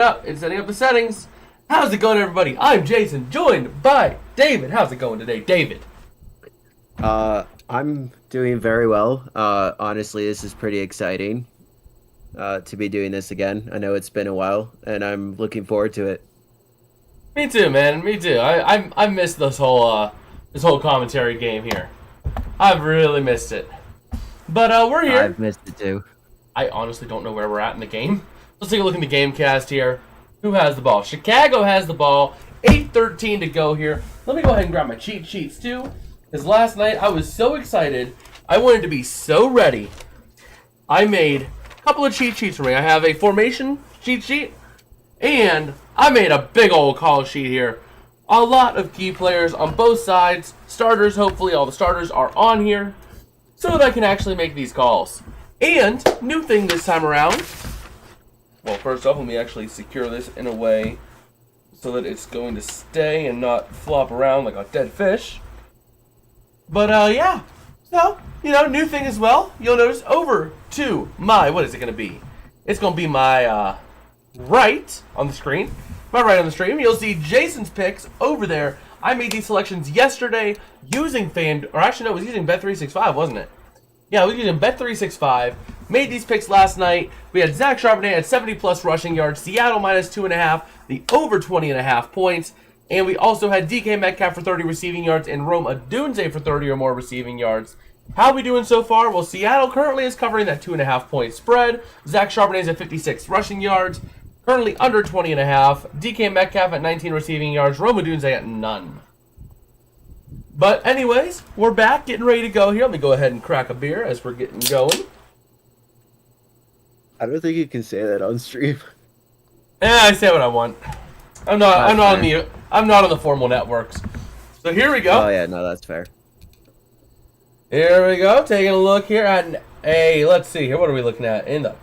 up and setting up the settings. How's it going, everybody? I'm Jason, joined by David. How's it going today, David? I'm doing very well. Honestly, this is pretty exciting to be doing this again. I know it's been a while, and I'm looking forward to it. Me too, man. Me too. I missed this whole commentary game here. I've really missed it. But we're here. I've missed it too. I honestly don't know where we're at in the game. Let's take a look in the game cast here. Who has the ball? Chicago has the ball. 8:13 to go here. Let me go ahead and grab my cheat sheets too. Because last night I was so excited. I wanted to be so ready. I made a couple of cheat sheets for me. I have a formation cheat sheet. And I made a big old call sheet here. A lot of key players on both sides. Starters, hopefully all the starters are on here. So that I can actually make these calls. And, new thing this time around. Well, first off, let me actually secure this in a way so that it's going to stay and not flop around like a dead fish. But, yeah. So, new thing as well. You'll notice over to my, what is it going to be? It's going to be my, right on the screen. My right on the stream. You'll see Jason's picks over there. I made these selections yesterday using it was using Bet365, wasn't it? Yeah, we was using Bet365. Made these picks last night. We had Zach Charbonnet at 70-plus rushing yards. Seattle minus 2.5. The over 20.5 points. And we also had DK Metcalf for 30 receiving yards and Rome Odunze for 30 or more receiving yards. How are we doing so far? Well, Seattle currently is covering that 2.5 point spread. Zach Charbonnet is at 56 rushing yards. Currently under 20.5. DK Metcalf at 19 receiving yards. Rome Odunze at none. But anyways, we're back, getting ready to go here. Let me go ahead and crack a beer as we're getting going. I don't think you can say that on stream. I say what I want. I'm not on the formal networks. So here we go. Oh yeah, no, that's fair. Here we go. Taking a look here at let's see here. What are we looking at in the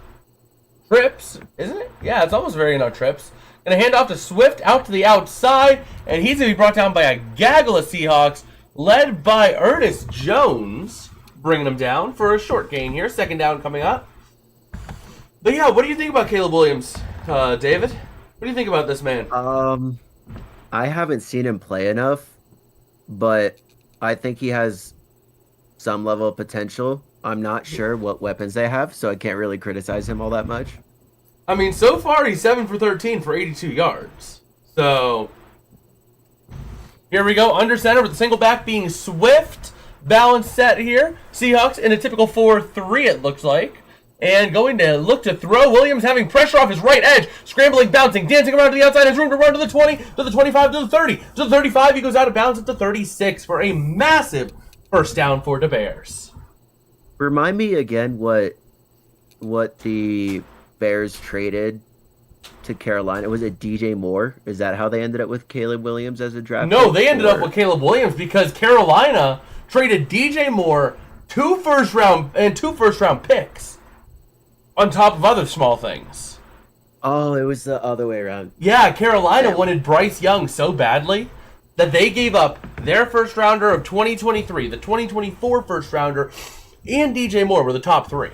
trips? Isn't it? Yeah, it's almost very in our trips. Gonna hand off to Swift out to the outside, and he's gonna be brought down by a gaggle of Seahawks, led by Ernest Jones, bringing him down for a short gain here. Second down coming up. But yeah, what do you think about Caleb Williams, David? What do you think about this man? I haven't seen him play enough, but I think he has some level of potential. I'm not sure what weapons they have, so I can't really criticize him all that much. I mean, so far he's 7 for 13 for 82 yards. So here we go, under center with the single back being Swift. Balance set here. Seahawks in a typical 4-3, it looks like. And going to look to throw. Williams having pressure off his right edge. Scrambling, bouncing, dancing around to the outside. Has room to run to the 20, to the 25, to the 30. To the 35, he goes out of bounds at the 36 for a massive first down for the Bears. Remind me again what the Bears traded to Carolina. Was it DJ Moore? Is that how they ended up with Caleb Williams as a draft No, pick, they ended up with Caleb Williams because Carolina traded DJ Moore, two first round picks on top of other small things. Oh, it was the other way around. Yeah, Carolina wanted Bryce Young so badly that they gave up their first rounder of 2023, the 2024 first rounder, and DJ Moore were the top three.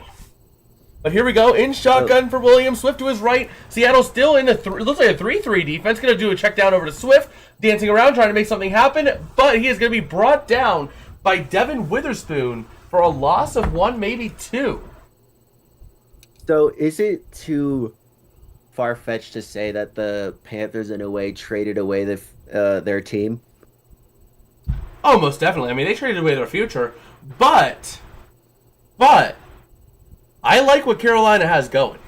But here we go, in shotgun for Williams. Swift to his right. Seattle still in looks like a 3-3 defense. Going to do a check down over to Swift. Dancing around, trying to make something happen. But he is going to be brought down by Devin Witherspoon for a loss of 1, maybe 2. So is it too far-fetched to say that the Panthers, in a way, traded away their team? Oh, most definitely. I mean, they traded away their future. But I like what Carolina has going.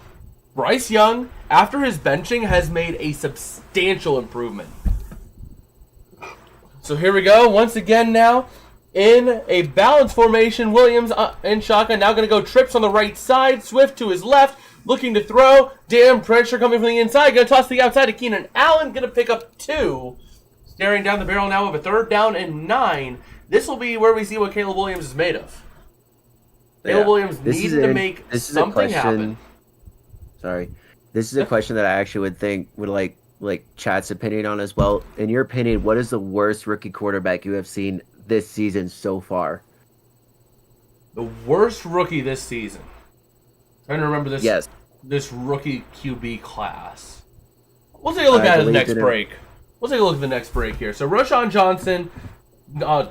Bryce Young, after his benching, has made a substantial improvement. So here we go. Once again now, in a balanced formation, Williams in shotgun. Now going to go trips on the right side. Swift to his left, looking to throw. Damn pressure coming from the inside. Going to toss to the outside to Keenan Allen. Going to pick up 2. Staring down the barrel now of a 3rd down and 9. This will be where we see what Caleb Williams is made of. Caleb Williams needed to make something happen. Sorry. This is a question that I actually would think would like chat's opinion on as well. In your opinion, what is the worst rookie quarterback you have seen this season so far? The worst rookie this season. I'm trying to remember this. Yes. This rookie QB class. We'll take a look at the believed next in him. break. We'll take a look at the next break here. So Roshan Johnson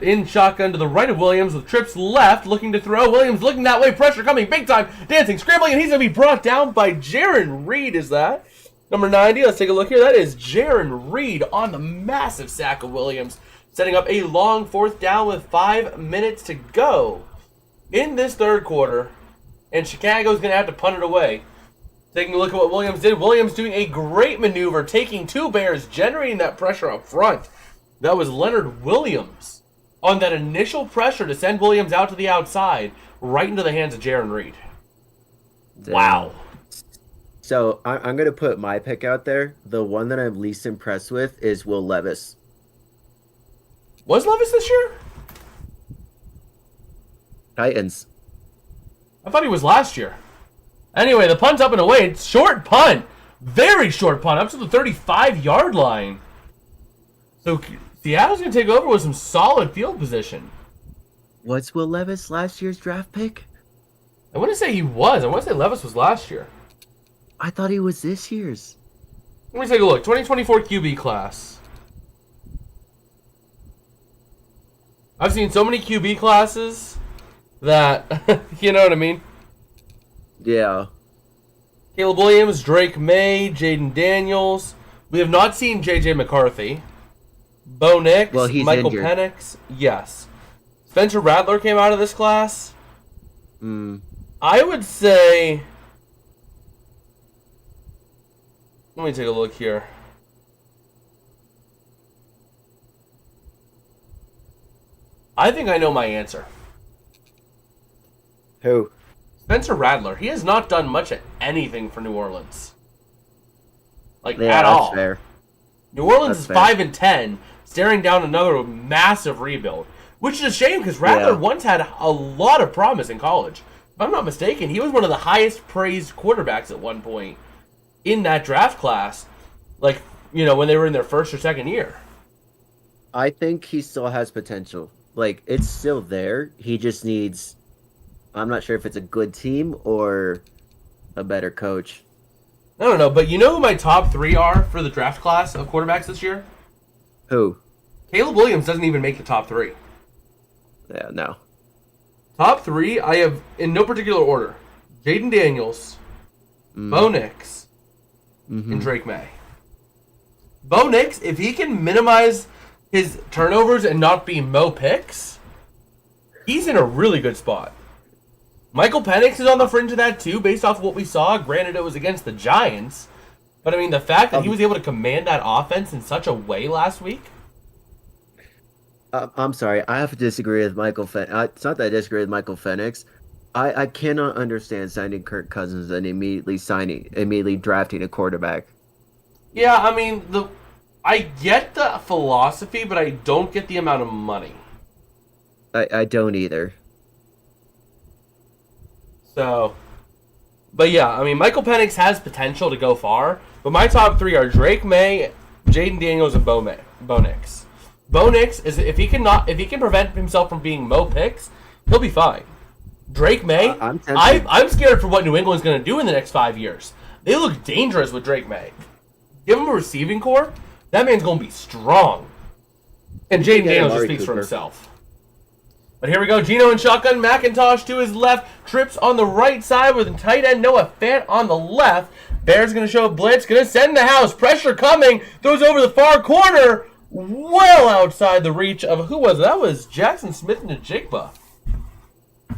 in shotgun to the right of Williams with trips left, looking to throw. Williams looking that way, pressure coming big time, dancing, scrambling, and he's going to be brought down by Jaron Reed, is that? Number 90, let's take a look here. That is Jaron Reed on the massive sack of Williams, setting up a long 4th down with 5 minutes to go in this third quarter, and Chicago's going to have to punt it away. Taking a look at what Williams did. Williams doing a great maneuver, taking 2 Bears, generating that pressure up front. That was Leonard Williams on that initial pressure to send Williams out to the outside, right into the hands of Jaron Reed. Damn. Wow. So I'm going to put my pick out there. The one that I'm least impressed with is Will Levis. Was Levis this year? Titans. I thought he was last year. Anyway, the punt's up and away. It's short punt. Very short punt, up to the 35-yard line. So Seattle's going to take over with some solid field position. What's Will Levis last year's draft pick? I wouldn't say he was. I want to say Levis was last year. I thought he was this year's. Let me take a look. 2024 QB class. I've seen so many QB classes that, you know what I mean? Yeah. Caleb Williams, Drake May, Jaden Daniels. We have not seen J.J. McCarthy. Bo Nix, Well, he's Michael injured. Penix. Yes. Spencer Rattler came out of this class. I would say... Let me take a look here. I think I know my answer. Who? Spencer Rattler. He has not done much of anything for New Orleans. Like, Yeah, at that's all. fair. New Orleans is That's fair. 5-10, staring down another massive rebuild. Which is a shame, because Rattler once had a lot of promise in college. If I'm not mistaken, he was one of the highest praised quarterbacks at one point in that draft class. Like, you know, when they were in their first or second year. I think he still has potential. Like, it's still there. He just needs... I'm not sure if it's a good team or a better coach. I don't know, but you know who my top 3 are for the draft class of quarterbacks this year? Who? Caleb Williams doesn't even make the top 3. Yeah, no. Top 3, I have, in no particular order, Jaden Daniels, Bo Nix, and Drake May. Bo Nix, if he can minimize his turnovers and not be Mo picks, he's in a really good spot. Michael Penix is on the fringe of that too, based off of what we saw. Granted, it was against the Giants. But, I mean, the fact that he was able to command that offense in such a way last week. I'm sorry. I have to disagree with Michael Penix. It's not that I disagree with Michael Penix. I cannot understand signing Kirk Cousins and immediately drafting a quarterback. Yeah, I mean, I get the philosophy, but I don't get the amount of money. I don't either. So, but yeah, I mean, Michael Penix has potential to go far, but my top 3 are Drake May, Jaden Daniels, and Bo Nix. Bo Nix is if he can prevent himself from being Mo picks, he'll be fine. Drake May, I'm scared for what New England's going to do in the next 5 years. They look dangerous with Drake May. Give him a receiving core, that man's going to be strong. And Jaden Daniels just speaks for himself. But here we go. Geno in shotgun. McIntosh to his left. Trips on the right side with tight end Noah Fant on the left. Bears going to show a blitz. Going to send the house. Pressure coming. Throws over the far corner. Well outside the reach of who was it? That was Jackson Smith and Jigba. I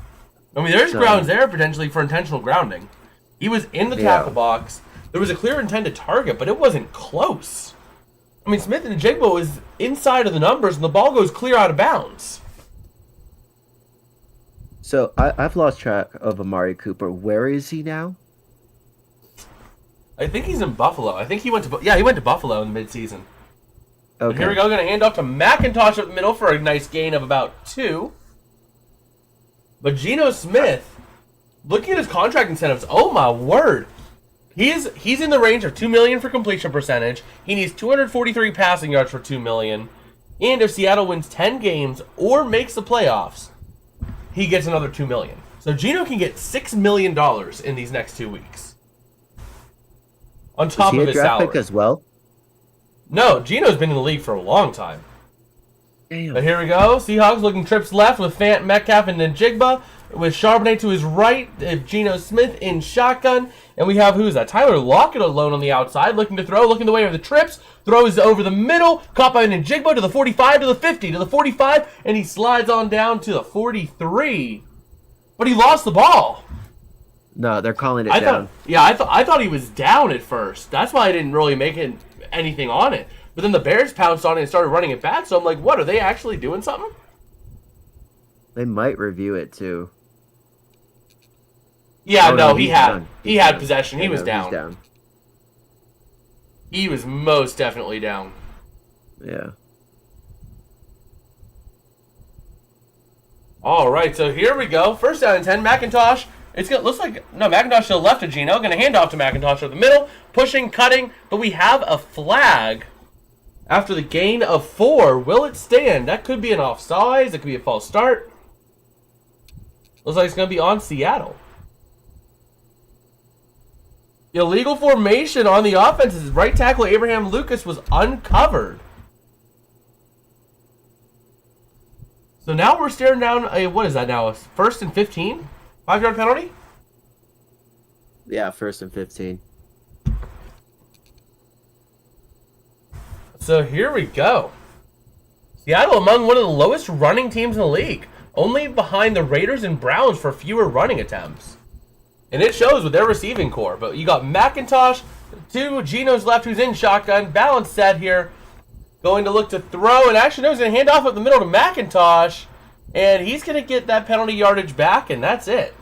mean, there's grounds there potentially for intentional grounding. He was in the tackle box. There was a clear intended target, but it wasn't close. I mean, Smith and Jigba was inside of the numbers, and the ball goes clear out of bounds. So I've lost track of Amari Cooper. Where is he now? I think he's in Buffalo. I think he went to Buffalo in the midseason. Okay. But here we go. Going to hand off to McIntosh up the middle for a nice gain of about 2. But Geno Smith, looking at his contract incentives, oh my word. He's in the range of $2 million for completion percentage. He needs 243 passing yards for $2 million. And if Seattle wins 10 games or makes the playoffs, he gets another $2 million. So Geno can get $6 million in these next 2 weeks. On top of his salary. Is he a draft pick as well? No, Geno's been in the league for a long time. Damn. But here we go. Seahawks looking trips left with Fant, Metcalf, and Njigba. With Charbonnet to his right, Geno Smith in shotgun. And we have, who's that? Tyler Lockett alone on the outside, looking to throw, looking the way of the trips. Throws over the middle, caught by Njigba to the 45, to the 50, to the 45, and he slides on down to the 43. But he lost the ball. No, they're calling it down. I thought he was down at first. That's why I didn't really make anything on it. But then the Bears pounced on it and started running it back. So I'm like, what? Are they actually doing something? They might review it too. Yeah, Oh, no, no, he he's had down. he He's had down. possession. He Yeah, was no, down. He's down. He was most definitely down. Yeah. All right, so here we go. First down and 10. McIntosh. Looks like McIntosh to the left of Geno. Going to hand off to McIntosh to the middle, pushing, cutting. But we have a flag after the gain of 4. Will it stand? That could be an offsides. It could be a false start. Looks like it's going to be on Seattle. Illegal formation on the offense. Right tackle Abraham Lucas was uncovered. So now we're staring down a, what is that now? A 1st and 15? 5-yard penalty? Yeah, 1st and 15. So here we go. Seattle among one of the lowest running teams in the league. Only behind the Raiders and Browns for fewer running attempts. And it shows with their receiving core. But you got McIntosh to Geno's left, who's in shotgun. Balance set here. Going to look to throw. And actually, no, he's going to hand off up the middle to McIntosh. And he's going to get that penalty yardage back, and that's it.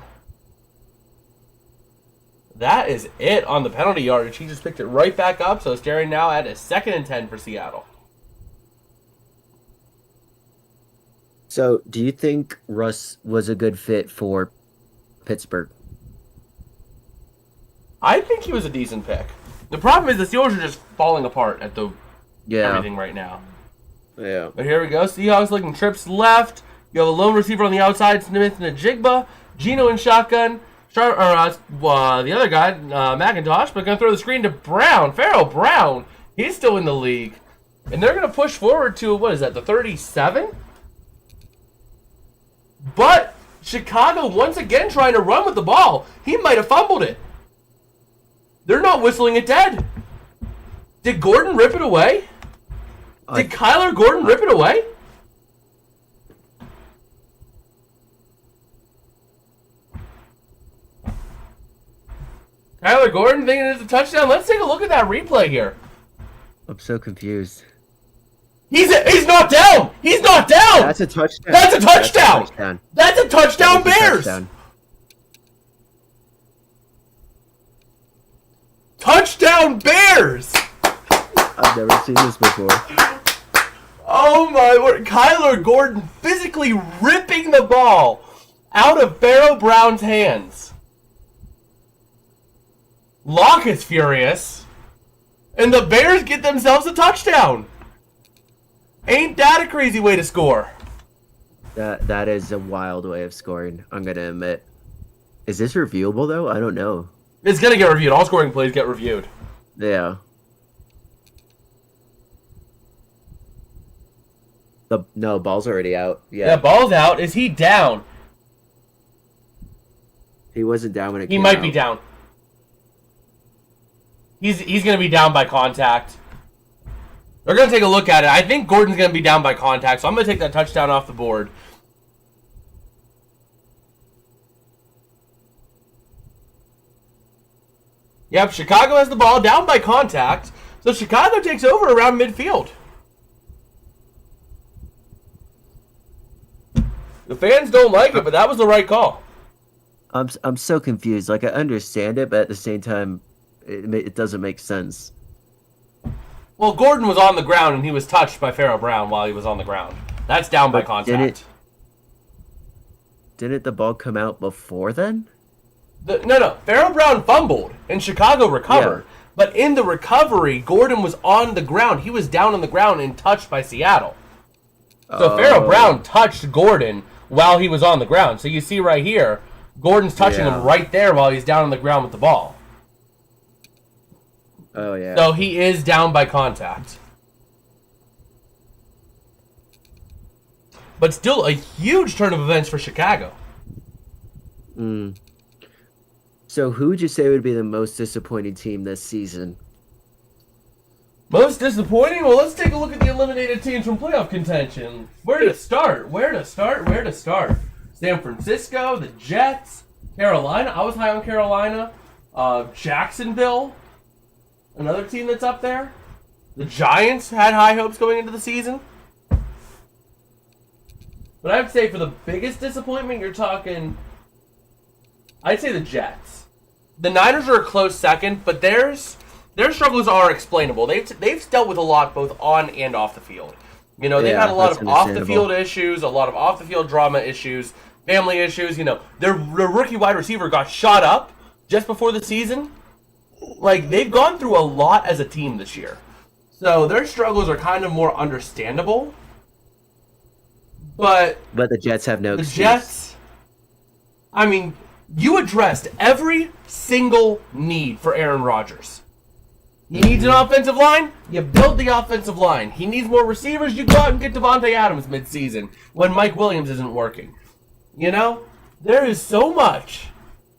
That is it on the penalty yardage. He just picked it right back up. So staring now at a 2nd and 10 for Seattle. So, do you think Russ was a good fit for Pittsburgh? I think he was a decent pick. The problem is the Steelers are just falling apart at the everything right now. Yeah. But here we go. Seahawks looking trips left. You have a lone receiver on the outside, Smith and Njigba. Geno in shotgun. The other guy, McIntosh, but going to throw the screen to Brown. Pharaoh Brown. He's still in the league. And they're going to push forward to, what is that, the 37? But Chicago once again trying to run with the ball. He might have fumbled it. They're not whistling it dead. Did Gordon rip it away? Did Kyler Gordon rip it away? Kyler Gordon thinking it's a touchdown. Let's take a look at that replay here. I'm so confused. He's not down. He's not down. That's a touchdown. That's a touchdown. That's a touchdown, Bears. Touchdown, Bears. I've never seen this before. Oh my word. Kyler Gordon physically ripping the ball out of Pharaoh Brown's hands. Lockett's furious. And the Bears get themselves a touchdown. Ain't that a crazy way to score? That is a wild way of scoring, I'm going to admit. Is this reviewable, though? I don't know. It's going to get reviewed. All scoring plays get reviewed. Yeah. No, ball's already out. Yeah, ball's out. Is he down? He wasn't down when it He came might out. be down. He's going to be down by contact. They're going to take a look at it. I think Gordon's going to be down by contact, so I'm going to take that touchdown off the board. Yep, Chicago has the ball down by contact, so Chicago takes over around midfield. The fans don't like it, but that was the right call. I'm so confused. Like, I understand it, but at the same time, it doesn't make sense. Well, Gordon was on the ground, and he was touched by Pharaoh Brown while he was on the ground. That's down by contact. Didn't the ball come out before then? No. Pharaoh Brown fumbled, and Chicago recovered. Yeah. But in the recovery, Gordon was on the ground. He was down on the ground and touched by Seattle. So Pharaoh Brown touched Gordon while he was on the ground. So you see right here, Gordon's touching him right there while he's down on the ground with the ball. Oh, yeah. So he is down by contact. but still a huge turn of events for Chicago. So who would you say would be the most disappointing team this season? Most disappointing? Well, let's take a look at the eliminated teams from playoff contention. Where to start? San Francisco, the Jets, Carolina. I was high on Carolina. Jacksonville, another team that's up there. The Giants had high hopes going into the season. But I would say for the biggest disappointment, you're talking... I'd say the Jets. The Niners are a close second, but their struggles are explainable. They've dealt with a lot both on and off the field. You know, they've had a lot of off-the-field issues, a lot of off-the-field drama issues, family issues. You know, their rookie wide receiver got shot up just before the season. Like, they've gone through a lot as a team this year. So their struggles are kind of more understandable. But the Jets have no excuse. The Jets, I mean, you addressed every single need for Aaron Rodgers. He needs an offensive line, you build the offensive line. He needs more receivers, you go out and get Devontae Adams mid-season when Mike Williams isn't working. You know, there is so much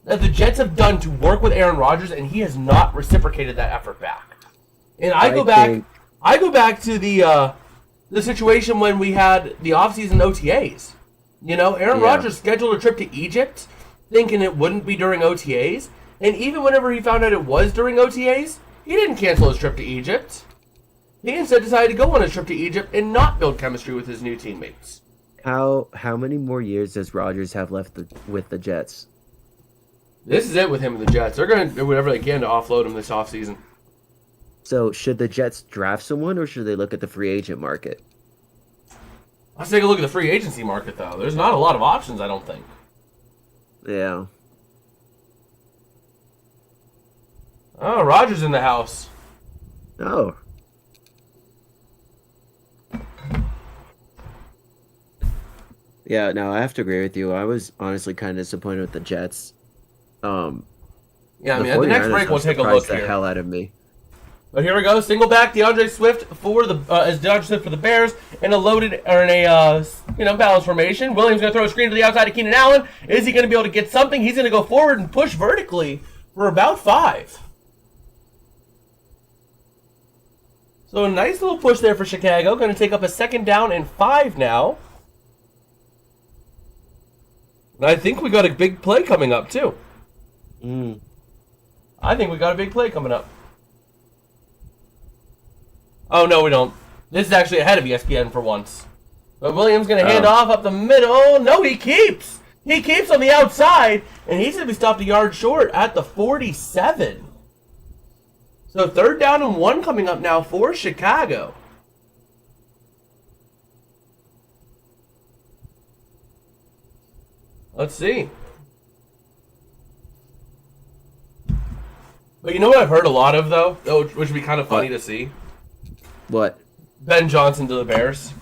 that the Jets have done to work with Aaron Rodgers, and he has not reciprocated that effort back. And I go back to the situation when we had the offseason OTAs. You know, Aaron Rodgers scheduled a trip to Egypt thinking it wouldn't be during OTAs. And even whenever he found out it was during OTAs, he didn't cancel his trip to Egypt. He instead decided to go on a trip to Egypt and not build chemistry with his new teammates. How many more years does Rodgers have left with the Jets? This is it with him and the Jets. They're going to do whatever they can to offload him this offseason. So should the Jets draft someone, or should they look at the free agent market? Let's take a look at the free agency market, though. There's not a lot of options, I don't think. Yeah. Oh, Rodgers in the house. Oh. Yeah, no, I have to agree with you. I was honestly kind of disappointed with the Jets. Yeah, I mean, at the next break, we'll take a look here. The hell out of me. But here we go, single back DeAndre Swift for the Bears in a loaded or in a balanced formation. Williams going to throw a screen to the outside of Keenan Allen. Is he going to be able to get something? He's going to go forward and push vertically for about 5. So a nice little push there for Chicago. Going to take up a 2nd down and 5 now. And I think we got a big play coming up too. I think we got a big play coming up. Oh, no, we don't. This is actually ahead of ESPN for once. But Williams going to hand off up the middle. Oh, no, he keeps. He keeps on the outside, and he's going to be stopped a yard short at the 47. So 3rd down and 1 coming up now for Chicago. Let's see. But you know what I've heard a lot of, though? Which would be kind of funny to see? What? Ben Johnson to the Bears.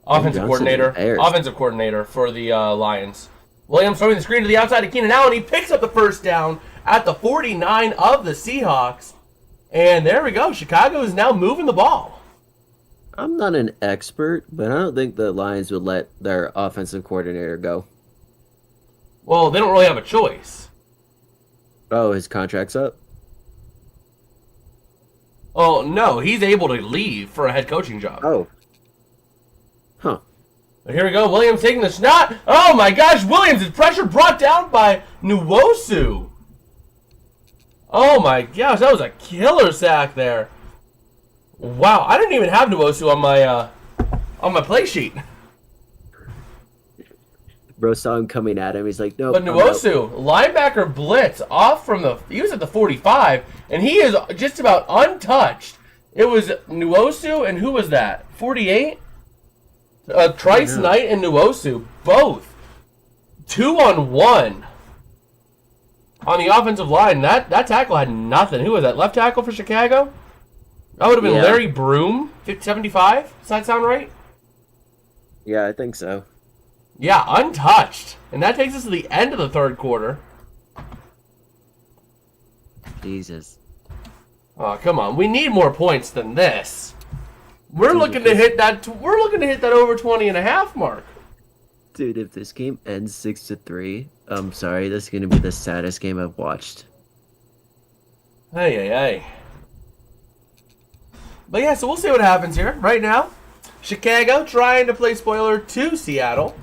Offensive coordinator for the Lions. Williams throwing the screen to the outside of Keenan Allen. He picks up the 1st down at the 49 of the Seahawks. And there we go. Chicago is now moving the ball. I'm not an expert, but I don't think the Lions would let their offensive coordinator go. Well, they don't really have a choice. Oh, his contract's up? Oh, no. He's able to leave for a head coaching job. Oh. Huh. But here we go. Williams taking the snap. Oh, my gosh. Williams' pressure brought down by Nwosu. Oh, my gosh. That was a killer sack there. Wow. I didn't even have Nwosu on my play sheet. Bro saw him coming at him. He's like, no. But Nwosu, linebacker blitz off from he was at the 45, and he is just about untouched. It was Nwosu, and who was that? 48? Trice Knight and Nwosu, both 2-on-1 on the offensive line. That tackle had nothing. Who was that? Left tackle for Chicago? That would have been Larry Broom, 75. Does that sound right? Yeah, I think so. Yeah, untouched. And that takes us to the end of the 3rd quarter. Jesus. Oh, come on. We need more points than this. We're Dude, looking to hit that. We're looking to hit that over 20.5 mark. Dude, if this game ends 6-3, I'm sorry, this is gonna be the saddest game I've watched. Hey, hey, hey. But yeah, so we'll see what happens here. Right now, Chicago trying to play spoiler to Seattle.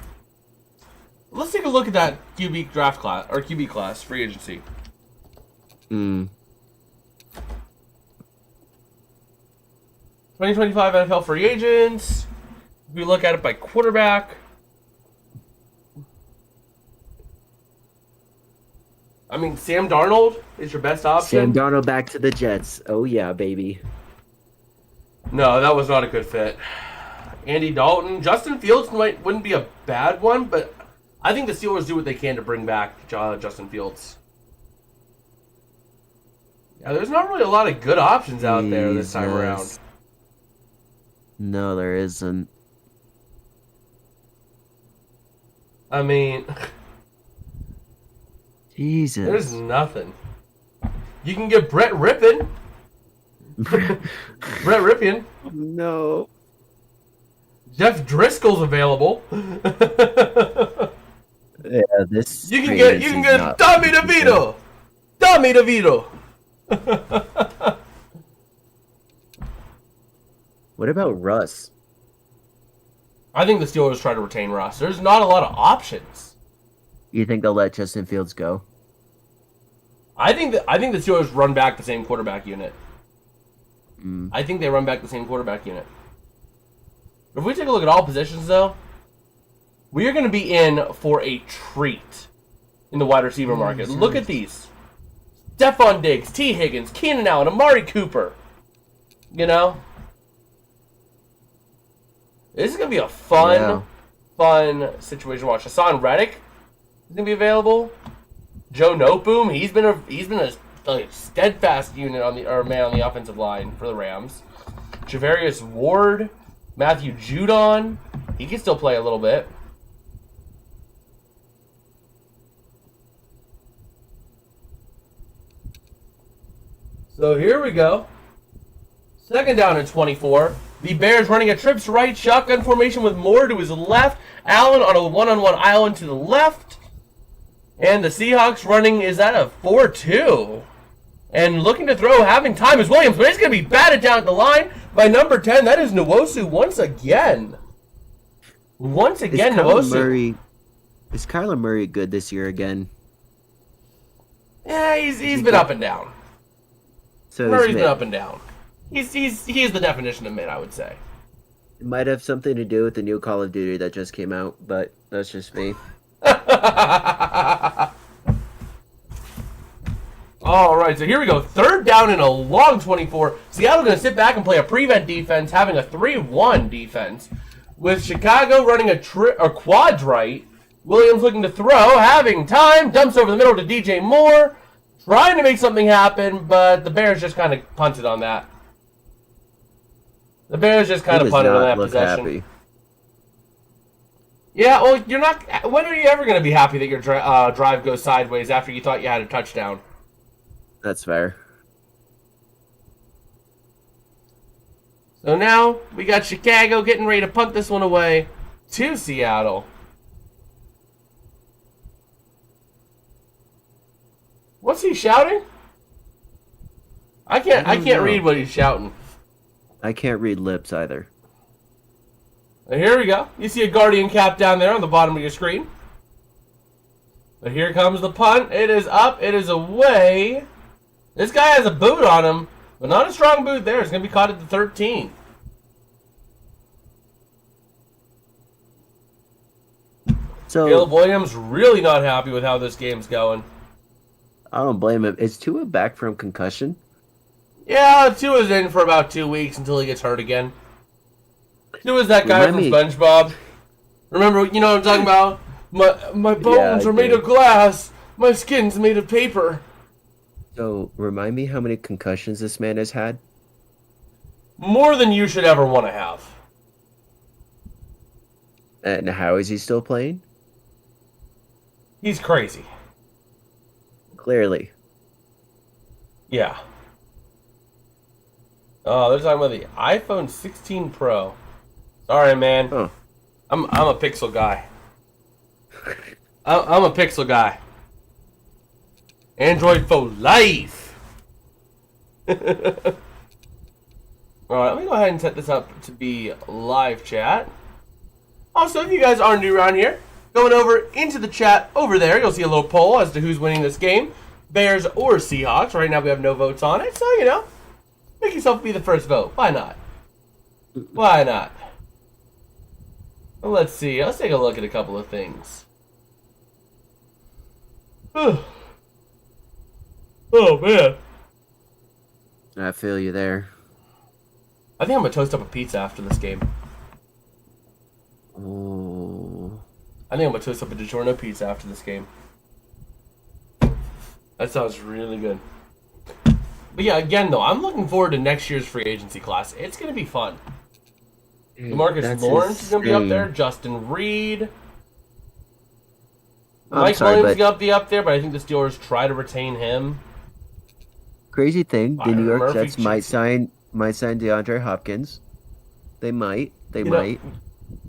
Let's take a look at that QB draft class or QB class free agency. 2025 NFL free agents. If we look at it by quarterback, I mean, Sam Darnold is your best option. Sam Darnold back to the Jets. Oh yeah, baby. No, that was not a good fit. Andy Dalton, Justin Fields wouldn't be a bad one, but I think the Steelers do what they can to bring back Justin Fields. Yeah, there's not really a lot of good options out there this time around. No, there isn't. I mean, Jesus. there's nothing. You can get Brett Rippin. Brett Ripien. No. Jeff Driscoll's available. Yeah, this. You can get Tommy DeVito. Tommy DeVito. What about Russ? I think the Steelers try to retain Russ. There's not a lot of options. You think they'll let Justin Fields go? I think the Steelers run back the same quarterback unit. I think they run back the same quarterback unit. If we take a look at all positions, though, we are going to be in for a treat in the wide receiver market. Look at these. Stephon Diggs, T. Higgins, Keenan Allen, Amari Cooper. You know? This is going to be a fun situation to watch. Hassan Reddick is going to be available. Joe Noteboom, he's been a steadfast unit on the offensive line for the Rams. Javarius Ward, Matthew Judon, he can still play a little bit. So here we go. Second down and 24. The Bears running a trips right shotgun formation with Moore to his left. Allen on a one-on-one island to the left. And the Seahawks running is at a 4-2. And looking to throw, having time is Williams, but he's going to be batted down at the line by number 10. That is Nwosu once again. Nwosu. Is Kyler Murray good this year again? Yeah, he's been up and down. So Murray's been up and down. He's the definition of mid, I would say. It might have something to do with the new Call of Duty that just came out, but that's just me. All right, so here we go. Third down and a long 24. Seattle going to sit back and play a prevent defense, having a 3-1 defense. With Chicago running a quad right. Williams looking to throw, having time. Dumps over the middle to DJ Moore. Trying to make something happen, but the Bears just kind of punted on that. The Bears just kind of punted on that possession. Happy. Yeah, well, you're not. When are you ever going to be happy that your drive goes sideways after you thought you had a touchdown? That's fair. So now we got Chicago getting ready to punt this one away to Seattle. What's he shouting? I can't read what he's shouting. I can't read lips either. Here we go. You see a Guardian cap down there on the bottom of your screen. But here comes the punt. It is up. It is away. This guy has a boot on him, but not a strong boot there. It's going to be caught at the 13. So Caleb Williams really not happy with how this game's going. I don't blame him. Is Tua back from concussion? Yeah, Tua's in for about 2 weeks until he gets hurt again. Tua's that guy from SpongeBob. Remember, you know what I'm talking about? My bones are made of glass. My skin's made of paper. So, remind me how many concussions this man has had? More than you should ever want to have. And how is he still playing? He's crazy. Clearly. Yeah. Oh, they're talking about the iPhone 16 Pro. Sorry, man. Oh. I'm a Pixel guy. I'm a Pixel guy. Android for life. Alright, let me go ahead and set this up to be live chat. Also, if you guys are new around here, going over into the chat over there, you'll see a little poll as to who's winning this game. Bears or Seahawks. Right now we have no votes on it, so, you know, make yourself be the first vote. Why not? Why not? Well, let's see. Let's take a look at a couple of things. Oh, man. I feel you there. I think I'm going to toast up a pizza after this game. Oh. I think I'm going to toast up a DiGiorno pizza after this game. That sounds really good. But yeah, again, though, I'm looking forward to next year's free agency class. It's going to be fun. Demarcus Lawrence is going to be up there. Justin Reed. Mike Williams is going to be up there, but I think the Steelers try to retain him. Crazy thing, the New York Murphy Jets might sign DeAndre Hopkins. They might. They might.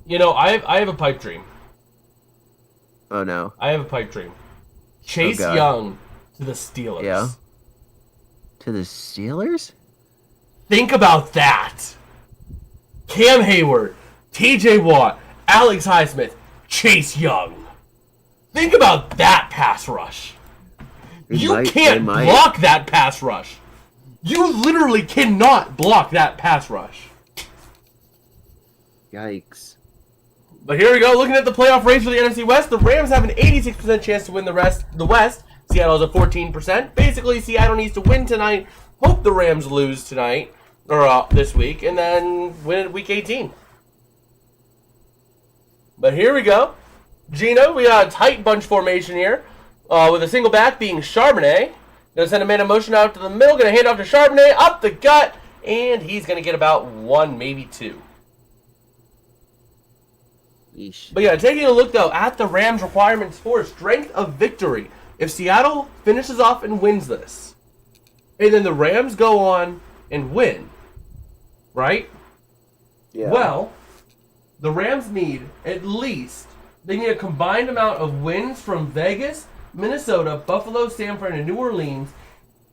You know, I have a pipe dream. Oh no. I have a pipe dream. Chase Young to the Steelers. Yeah. To the Steelers? Think about that. Cam Hayward, TJ Watt, Alex Highsmith, Chase Young. Think about that pass rush. You can't block that pass rush. You literally cannot block that pass rush. Yikes. But here we go, looking at the playoff race for the NFC West. The Rams have an 86% chance to win the West. Seattle has a 14%. Basically, Seattle needs to win tonight. Hope the Rams lose tonight, or this week, and then win at Week 18. But here we go. Gino, we got a tight bunch formation here, with a single back being Charbonnet. Gonna send a man in motion out to the middle. Gonna hand off to Charbonnet, up the gut, and he's gonna get about one, maybe two. Yeesh. But yeah, taking a look, though, at the Rams' requirements for strength of victory. If Seattle finishes off and wins this, and then the Rams go on and win, right? Yeah. Well, the Rams need they need a combined amount of wins from Vegas, Minnesota, Buffalo, Sanford, and New Orleans,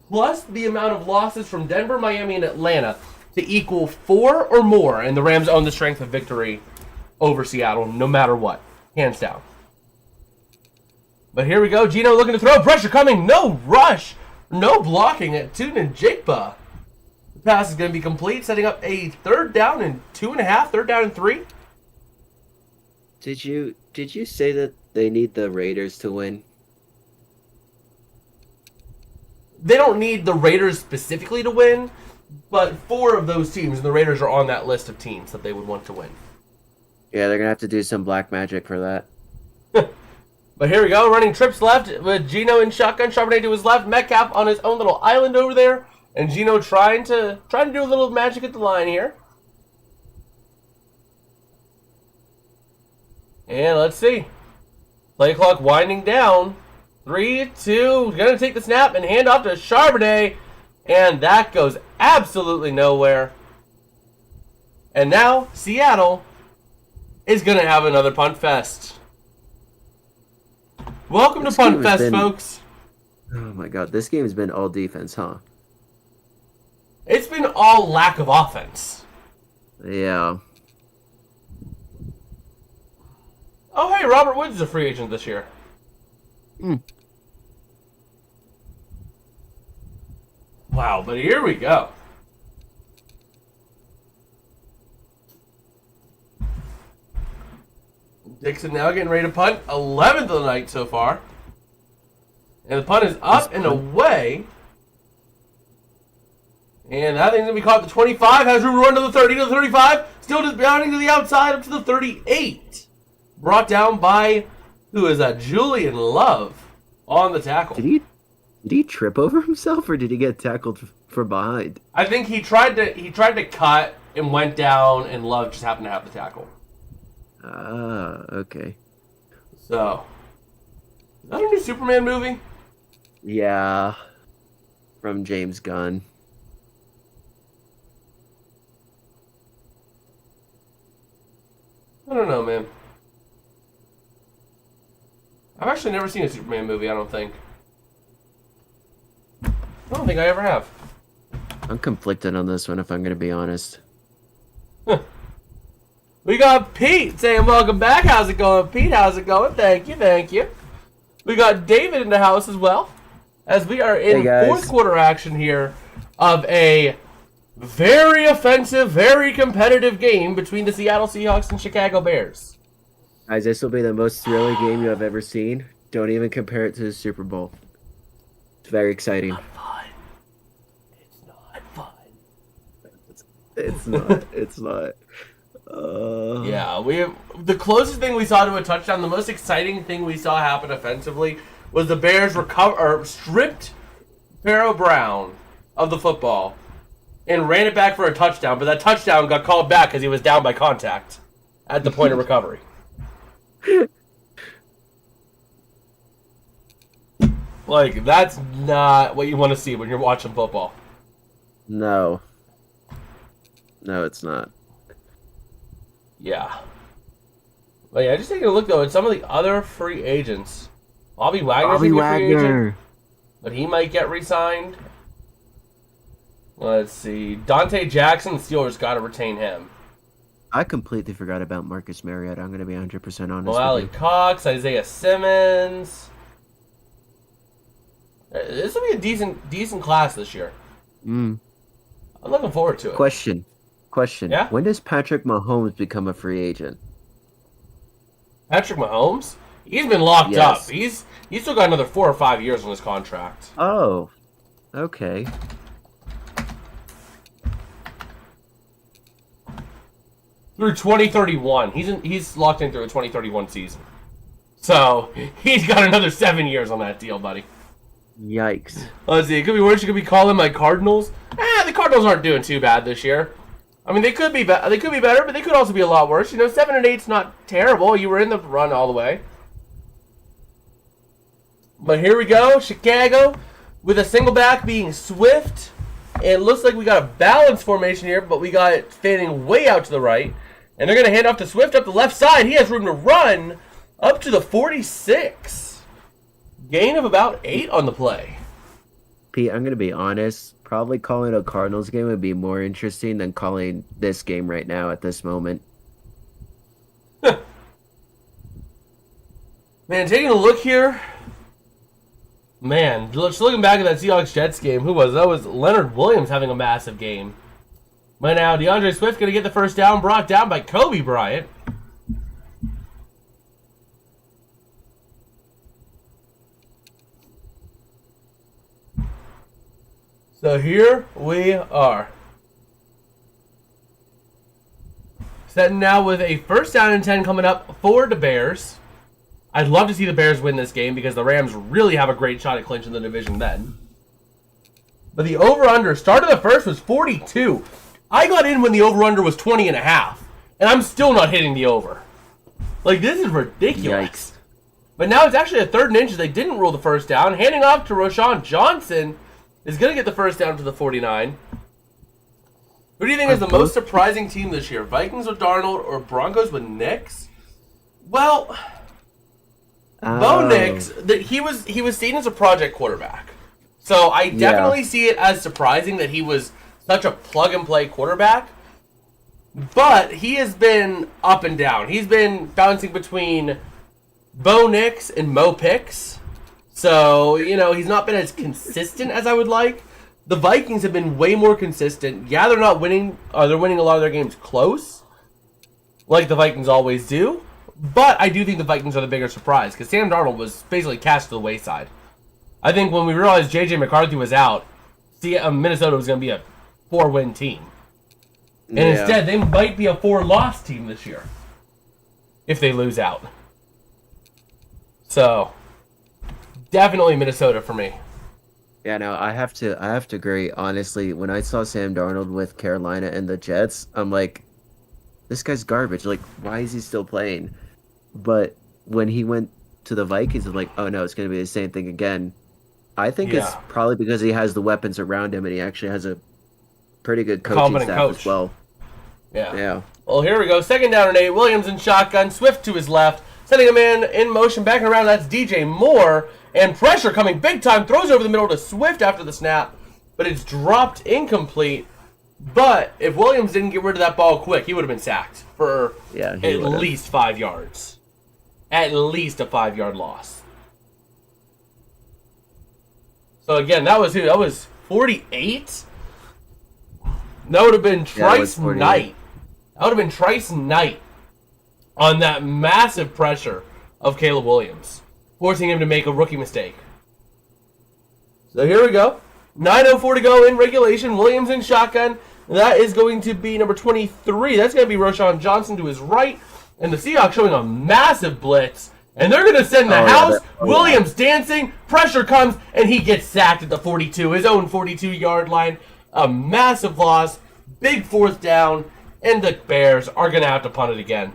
plus the amount of losses from Denver, Miami, and Atlanta to equal 4 or more, and the Rams own the strength of victory over Seattle, no matter what. Hands down. But here we go. Gino looking to throw. Pressure coming. No rush. No blocking at Tune and Jigba. The pass is going to be complete, setting up a 3rd down and 2.5, 3rd down and 3. Did you say that they need the Raiders to win? They don't need the Raiders specifically to win, but 4 of those teams, and the Raiders are on that list of teams that they would want to win. Yeah, they're going to have to do some black magic for that. But here we go, running trips left with Gino in shotgun, Charbonnet to his left, Metcalf on his own little island over there, and Gino trying to do a little magic at the line here. And let's see. Play clock winding down. 3, 2, gonna take the snap and hand off to Charbonnet, and that goes absolutely nowhere. And now Seattle is gonna have another punt fest. Welcome to Punt Fest, folks. Oh my god, this game has been all defense, huh? It's been all lack of offense. Yeah. Oh, hey, Robert Woods is a free agent this year. Wow, but here we go. Dixon now getting ready to punt. 11th of the night so far. And the punt is up and away. And that thing's going to be caught at the 25. Has room to run to the 30, to the 35. Still just bounding to the outside up to the 38. Brought down by, who is that? Julian Love on the tackle. Did he trip over himself, or did he get tackled from behind? I think he tried to cut and went down, and Love just happened to have the tackle. Ah, okay. So, is that a new Superman movie? Yeah. From James Gunn. I don't know, man. I've actually never seen a Superman movie, I don't think. I don't think I ever have. I'm conflicted on this one, if I'm going to be honest. Huh. We got Pete saying welcome back. How's it going, Pete? How's it going? Thank you, thank you. We got David in the house as well, as we are in fourth quarter action here of a very offensive, very competitive game between the Seattle Seahawks and Chicago Bears. Guys, this will be the most thrilling game you have ever seen. Don't even compare it to the Super Bowl. It's very exciting. It's not fun. It's not. It's not. Yeah, the closest thing we saw to a touchdown, the most exciting thing we saw happen offensively was the Bears stripped Pharaoh Brown of the football and ran it back for a touchdown, but that touchdown got called back because he was down by contact at the point of recovery. Like, that's not what you want to see when you're watching football. No. No, it's not. Yeah. But yeah, just taking a look, though, at some of the other free agents. Bobby Wagner's a good free agent, but he might get re-signed. Let's see. Dante Jackson, the Steelers got to retain him. I completely forgot about Marcus Mariota. I'm going to be 100% honest Well, with you. Cox, Isaiah Simmons. This will be a decent class this year. I'm looking forward to it. Question. Yeah? When does Patrick Mahomes become a free agent? Patrick Mahomes? He's been locked up. He's still got another 4 or 5 years on his contract. Oh. Okay. Through 2031. He's locked in through a 2031 season. So, he's got another 7 years on that deal, buddy. Yikes. Let's see. It could be worse. You could be calling my Cardinals. The Cardinals aren't doing too bad this year. I mean, they could be better, but they could also be a lot worse. 7-8's not terrible. You were in the run all the way. But here we go. Chicago with a single back being Swift. It looks like we got a balanced formation here, but we got it fanning way out to the right. And they're going to hand off to Swift up the left side. He has room to run up to the 46. Gain of about 8 on the play. Pete, I'm going to be honest. Probably calling a Cardinals game would be more interesting than calling this game right now at this moment. Man, taking a look here. Man, just looking back at that Seahawks-Jets game, who was that? Was Leonard Williams having a massive game. But now DeAndre Swift going to get the first down, brought down by Kobe Bryant. So here we are. Setting now with a first down and 10 coming up for the Bears. I'd love to see the Bears win this game because the Rams really have a great shot at clinching the division then. But the over-under, start of the first was 42. I got in when the over-under was 20.5. And I'm still not hitting the over. Like, this is ridiculous. Yikes. But now it's actually a 3rd and inches. They didn't rule the first down. Handing off to Rashawn Johnson is going to get the first down to the 49. Who do you think is the most surprising team this year? Vikings with Darnold or Broncos with Nix? Well, Bo Nix, he was seen as a project quarterback. So I definitely see it as surprising that he was such a plug-and-play quarterback. But he has been up and down. He's been bouncing between Bo Nix and Mo Picks. So, he's not been as consistent as I would like. The Vikings have been way more consistent. Yeah, they're not winning. They're winning a lot of their games close, like the Vikings always do. But I do think the Vikings are the bigger surprise because Sam Darnold was basically cast to the wayside. I think when we realized J.J. McCarthy was out, Minnesota was going to be a 4-win team. And instead, they might be a 4-loss team this year if they lose out. So, definitely Minnesota for me. Yeah, no, I have to agree. Honestly, when I saw Sam Darnold with Carolina and the Jets, I'm like, this guy's garbage. Like, why is he still playing? But when he went to the Vikings, I'm like, oh no, it's going to be the same thing again. I think it's probably because he has the weapons around him and he actually has a pretty good coaching staff as well. Yeah. Well, here we go. 2nd down and 8. Williams in shotgun. Swift to his left. Sending a man in motion. Back and around. That's DJ Moore. And pressure coming big time. Throws over the middle to Swift after the snap. But it's dropped incomplete. But if Williams didn't get rid of that ball quick, he would have been sacked for at least 5 yards. At least a 5-yard loss. So again, that was who? That was 48? That would have been Trice Knight. That would have been Trice Knight on that massive pressure of Caleb Williams, forcing him to make a rookie mistake. So here we go. 9:04 to go in regulation. Williams in shotgun. That is going to be number 23. That's going to be Roshan Johnson to his right. And the Seahawks showing a massive blitz. And they're going to send the house. Williams dancing. Pressure comes. And he gets sacked at the 42. His own 42-yard line. A massive loss. Big 4th down. And the Bears are going to have to punt it again.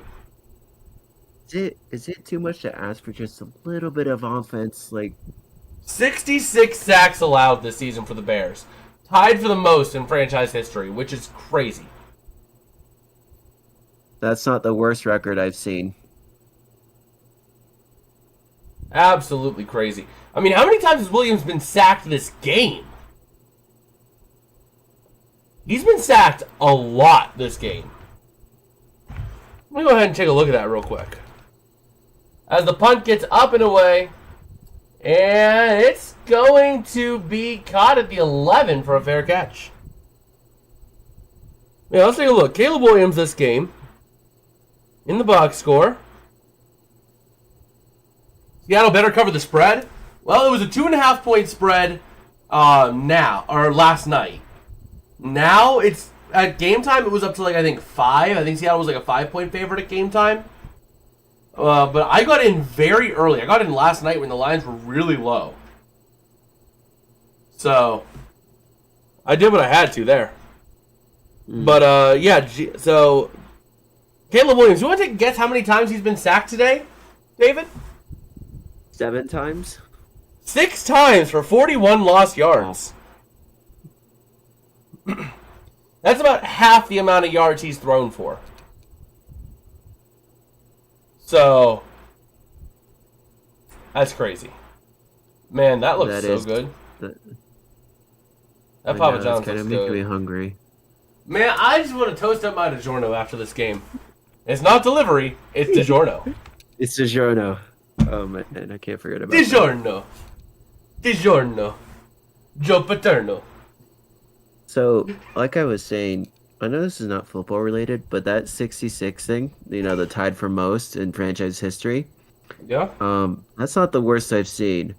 Is it too much to ask for just a little bit of offense? 66 sacks allowed this season for the Bears. Tied for the most in franchise history, which is crazy. That's not the worst record I've seen. Absolutely crazy. I mean, how many times has Williams been sacked this game? He's been sacked a lot this game. Let me go ahead and take a look at that real quick. As the punt gets up and away, and it's going to be caught at the 11 for a fair catch. Yeah, let's take a look. Caleb Williams this game. In the box score. Seattle better cover the spread. Well, it was a 2.5-point spread last night. Now it's at game time. It was up to I think 5. I think Seattle was a 5-point favorite at game time. But I got in very early. I got in last night when the lines were really low. So I did what I had to there. But yeah. So Caleb Williams. You want to take a guess how many times he's been sacked today, David? 7 times. 6 times for 41 lost yards. That's about half the amount of yards he's thrown for. So, that's crazy. Man, that looks so good. That Papa John's looks good. Making me hungry. Man, I just want to toast up my DiGiorno after this game. It's not delivery, it's DiGiorno. It's DiGiorno. Oh man, I can't forget about DiGiorno. DiGiorno. Joe Paterno. So, like I was saying, I know this is not football related, but that 66 thing, the tied for most in franchise history. Yeah. That's not the worst I've seen.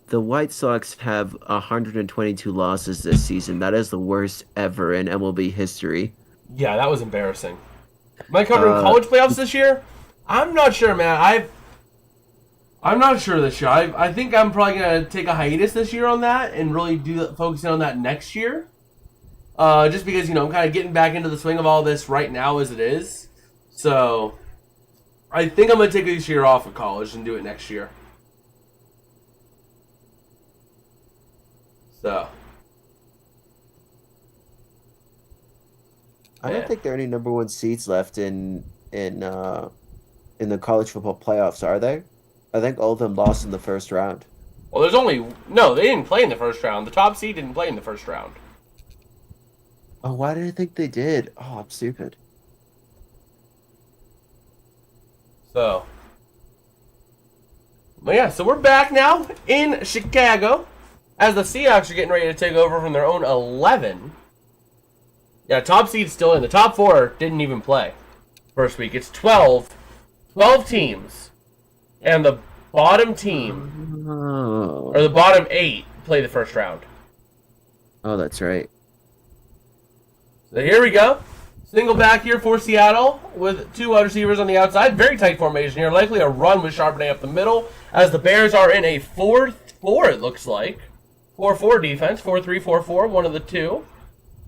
The White Sox have 122 losses this season. That is the worst ever in MLB history. Yeah, that was embarrassing. Am I covering college playoffs this year? I'm not sure, man. I'm not sure this year. I think I'm probably gonna take a hiatus this year on that and really focusing on that next year. Just because, I'm kind of getting back into the swing of all this right now as it is. So, I think I'm going to take this year off of college and do it next year. So. I don't think there are any number 1 seeds left in the college football playoffs, are there? I think all of them lost in the first round. Well, they didn't play in the first round. The top seed didn't play in the first round. Oh, why did I think they did? Oh, I'm stupid. So. But yeah, so we're back now in Chicago as the Seahawks are getting ready to take over from their own 11. Yeah, top seed's still in. The top 4 didn't even play first week. It's 12 teams. And the bottom team, or the bottom 8, play the first round. Oh, that's right. So here we go. Single back here for Seattle with 2 wide receivers on the outside. Very tight formation here. Likely a run with Charbonnet up the middle as the Bears are in a 4-4, it looks like. 4-4 defense. 4-3, 4-4, one of the two.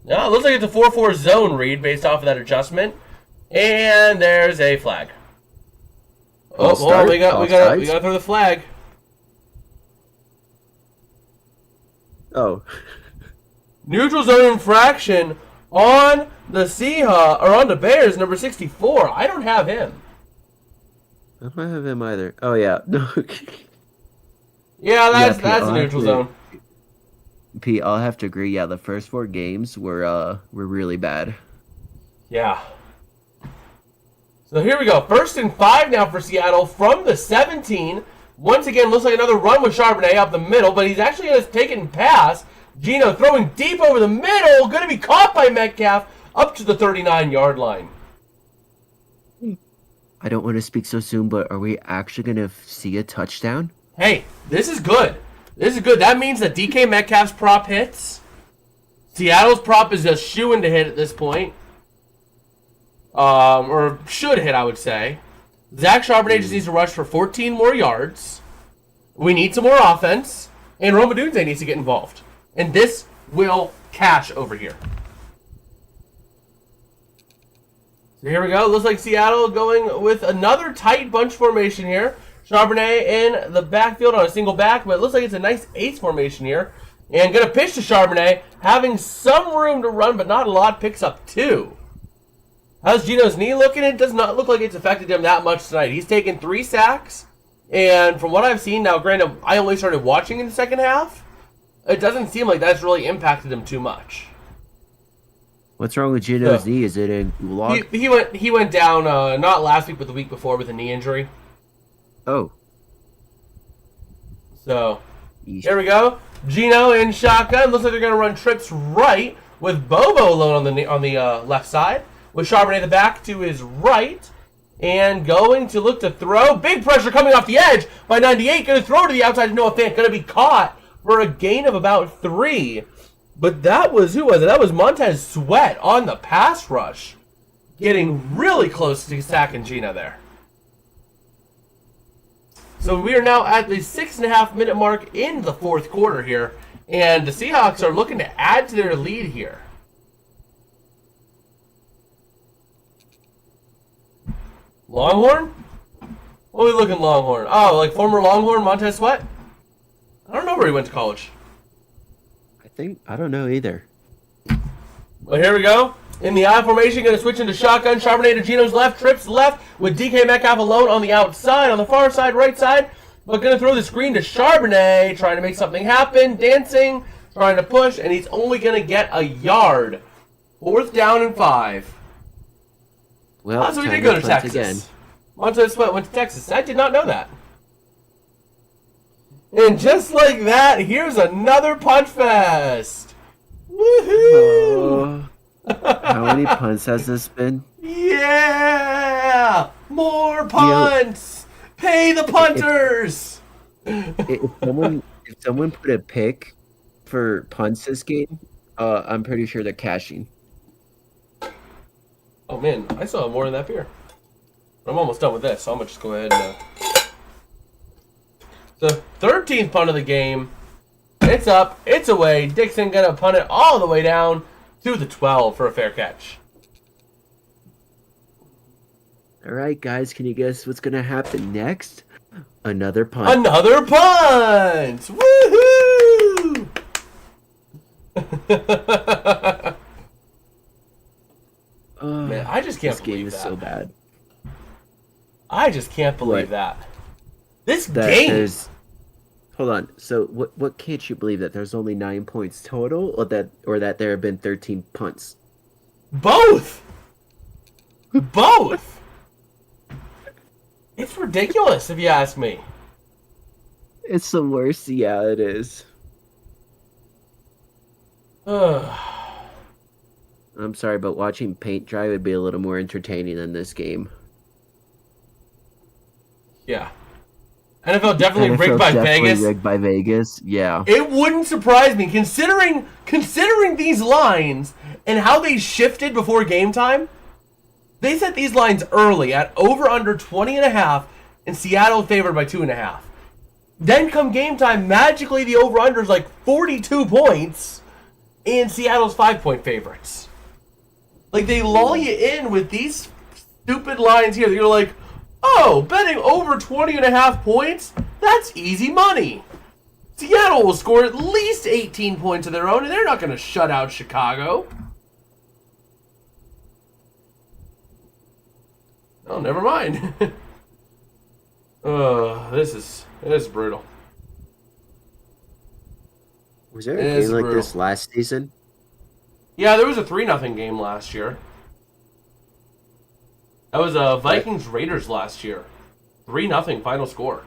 Yeah, it looks like it's a 4-4 zone read based off of that adjustment. And there's a flag. Oh, hold on, we gotta throw the flag. Oh. Neutral zone infraction on the Seahawks, or on the Bears, number 64. I don't have him. I don't have him either. Oh yeah, no. Yeah, that's Pete, a neutral zone. Pete, I'll have to agree. Yeah, the first 4 games were really bad. Yeah. So here we go. 1st and 5 now for Seattle from the 17. Once again, looks like another run with Charbonnet up the middle, but he's actually going to take it and pass. Geno throwing deep over the middle, going to be caught by Metcalf up to the 39-yard line. I don't want to speak so soon, but are we actually going to see a touchdown? Hey, this is good. This is good. That means that DK Metcalf's prop hits. Seattle's prop is just shooing to hit at this point. Or should hit, I would say. Zach Charbonnet just needs to rush for 14 more yards. We need some more offense. And Rome Odunze needs to get involved. And this will cash over here. So here we go. Looks like Seattle going with another tight bunch formation here. Charbonnet in the backfield on a single back, but it looks like it's a nice ace formation here. And going to pitch to Charbonnet, having some room to run, but not a lot. Picks up 2. How's Geno's knee looking? It does not look like it's affected him that much tonight. He's taken 3 sacks, and from what I've seen, now granted, I only started watching in the second half, it doesn't seem like that's really impacted him too much. What's wrong with Geno's knee? Is it in gulag? He went down, not last week, but the week before with a knee injury. Oh. So, here we go. Geno in shotgun. Looks like they're going to run trips right with Bobo alone on the left side. With Charbonnet the back to his right. And going to look to throw. Big pressure coming off the edge by 98. Going to throw to the outside to Noah Fant. Going to be caught for a gain of about 3. But that was, who was it? That was Montez Sweat on the pass rush. Getting really close to sacking Geno there. So we are now at the 6.5 minute mark in the 4th quarter here. And the Seahawks are looking to add to their lead here. Longhorn? What are we looking Longhorn? Oh, like former Longhorn Montez Sweat? I don't know where he went to college. I don't know either. Well, here we go. In the I formation, going to switch into shotgun. Charbonnet to Geno's left, trips left with DK Metcalf alone on the outside, on the far side, right side. But going to throw the screen to Charbonnet, trying to make something happen, dancing, trying to push, and he's only going to get a yard. 4th down and 5. Well, so we did go to Texas. Again. Montez Sweat went to Texas. I did not know that. And just like that, here's another punch fest. Woohoo! How many punts has this been? Yeah! More punts! Pay the punters! If someone put a pick for punts this game, I'm pretty sure they're cashing. Oh man, I still have more in that beer. I'm almost done with this, so I'm gonna just go ahead and. The 13th punt of the game. It's up, it's away. Dixon gonna punt it all the way down to the 12 for a fair catch. All right, guys, can you guess what's gonna happen next? Another punt. Another punt! Woohoo! Man, I just can't believe that. This game is so bad. I just can't believe that. This game. Hold on. So what can't you believe, that there's only 9 points total, or that there have been 13 punts? Both. Both. It's ridiculous if you ask me. It's the worst. Yeah, it is. I'm sorry, but watching paint dry would be a little more entertaining than this game. Yeah. NFL definitely rigged by Vegas. Rigged by Vegas, yeah. It wouldn't surprise me, considering these lines and how they shifted before game time. They set these lines early at over under 20.5, and Seattle favored by 2.5. Then come game time, magically the over under is like 42 points, and Seattle's 5-point favorites. Like, they lull you in with these stupid lines here. You're like, oh, betting over 20.5 points? That's easy money. Seattle will score at least 18 points of their own, and they're not going to shut out Chicago. Oh, never mind. This is brutal. Was there a game like this last season? Yeah, there was a 3-0 game last year. That was Vikings-Raiders last year. 3-0 final score.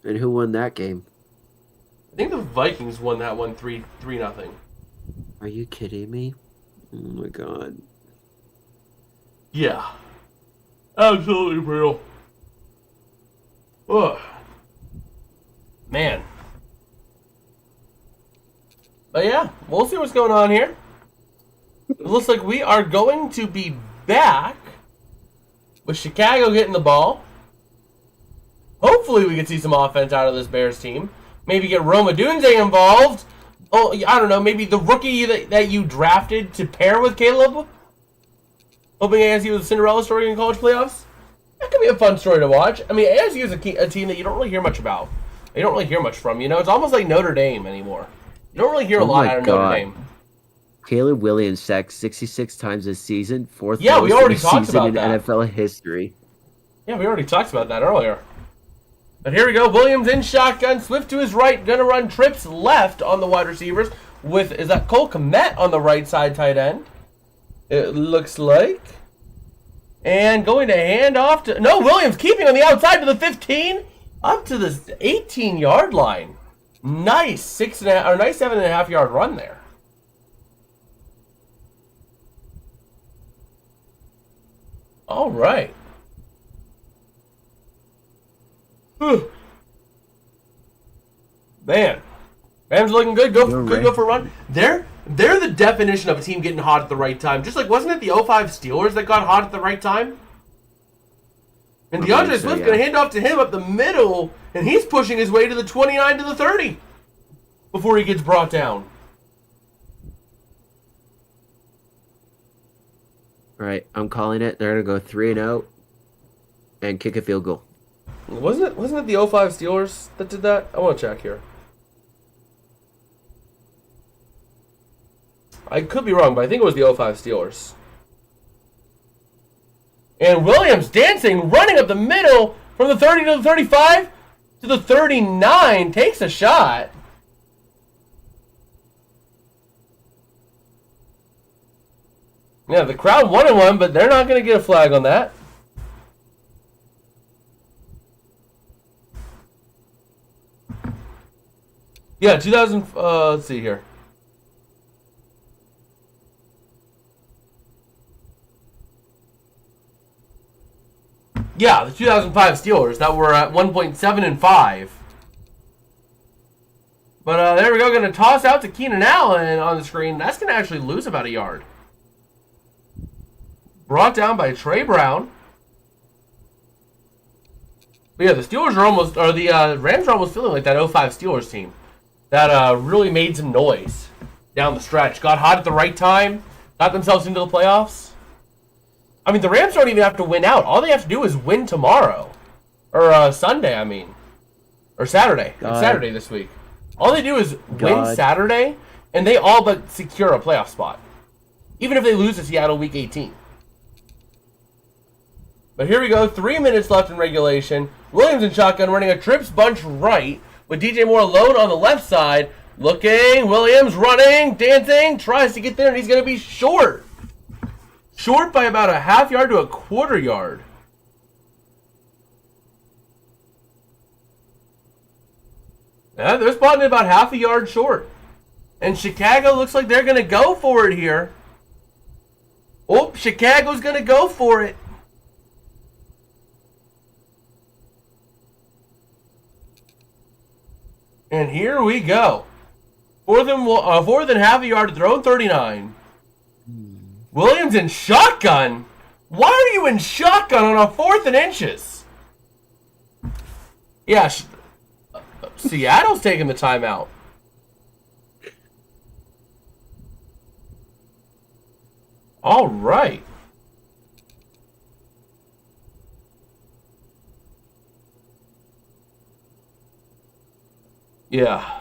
And who won that game? I think the Vikings won that one 3-0. Are you kidding me? Oh my god. Yeah. Absolutely brutal. Ugh. Man. But yeah, we'll see what's going on here. It looks like we are going to be back with Chicago getting the ball. Hopefully we can see some offense out of this Bears team. Maybe get Roma Dunze involved. Oh, I don't know, maybe the rookie that you drafted to pair with Caleb. Hoping ASU is a Cinderella story in college playoffs. That could be a fun story to watch. I mean, ASU is a team that you don't really hear much about. You don't really hear much from. You know, it's almost like Notre Dame anymore. You don't really hear a lot out of Notre Dame. Caleb Williams sacked 66 times this season, fourth we already talked about in that. NFL history. Yeah, we already talked about that earlier. But here we go. Williams in shotgun. Swift to his right. Gonna run trips left on the wide receivers. Is that Cole Kmet on the right side tight end? It looks like. And going to hand off to... No, Williams keeping on the outside to the 15. Up to the 18-yard line. Nice 7.5 yard run there. All right. Whew. Man. Rams looking good. Go for a run. They're the definition of a team getting hot at the right time. Just like, wasn't it the 05 Steelers that got hot at the right time? And DeAndre Swift's going to hand off to him up the middle, and he's pushing his way to the 29 to the 30 before he gets brought down. All right, I'm calling it. They're going to go 3-0 and kick a field goal. Wasn't it the 05 Steelers that did that? I want to check here. I could be wrong, but I think it was the 05 Steelers. And Williams dancing, running up the middle from the 30 to the 35 to the 39. Takes a shot. Yeah, the crowd wanted one, but they're not going to get a flag on that. Yeah, 2000, let's see here. Yeah, the 2005 Steelers that were at 1.7-5. But there we go. Going to toss out to Keenan Allen on the screen. That's going to actually lose about a yard. Brought down by Trey Brown. But yeah, the Steelers are almost, or the Rams are almost feeling like that 05 Steelers team that really made some noise down the stretch. Got hot at the right time. Got themselves into the playoffs. I mean, the Rams don't even have to win out. All they have to do is win tomorrow. Or Sunday, I mean. Or Saturday. It's Saturday this week. All they do is win Saturday, and they all but secure a playoff spot. Even if they lose to Seattle Week 18. But here we go. 3 minutes left in regulation. Williams in shotgun running a trips bunch right with DJ Moore alone on the left side. Looking. Williams running, dancing, tries to get there, and he's going to be short. Short by about a half yard to a quarter yard. Yeah, they're spotting about half a yard short. And Chicago looks like they're going to go for it here. Oh, Chicago's going to go for it. And here we go. Fourth and half a yard to throw, 39. Williams in shotgun? Why are you in shotgun on a 4th and inches? Yeah, Seattle's taking the timeout. All right. Yeah.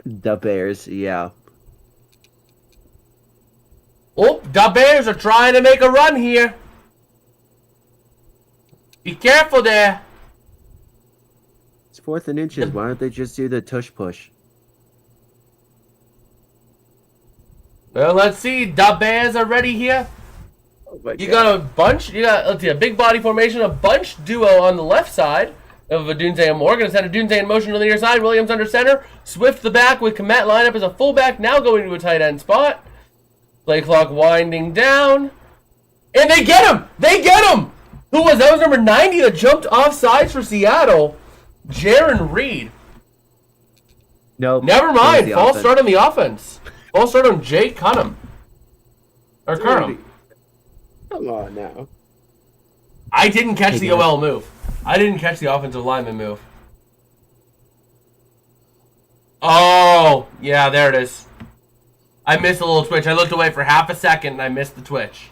The Bears, yeah. Oh, the Bears are trying to make a run here. Be careful there. It's 4th and inches. Why don't they just do the tush push? Well, let's see. The Bears are ready here. Oh my You God. got a bunch. You got, let's see, a big body formation, a bunch duo on the left side of Adunze and Moore. Going to send Adunze in motion to the near side. Williams under center. Swift the back with Komet line up as a fullback. Now going to a tight end spot. Play clock winding down. And they get him! They get him! Who was that? Was number 90 that jumped off sides for Seattle. Jaron Reed. Nope. Never mind. False Offense. start on the offense. False start on Jake Cunham. Or Cunham. Come on now. I didn't catch Hey, the guys. OL move. I didn't catch the offensive lineman move. Oh, yeah, there it is. I missed a little twitch. I looked away for half a second and I missed the twitch.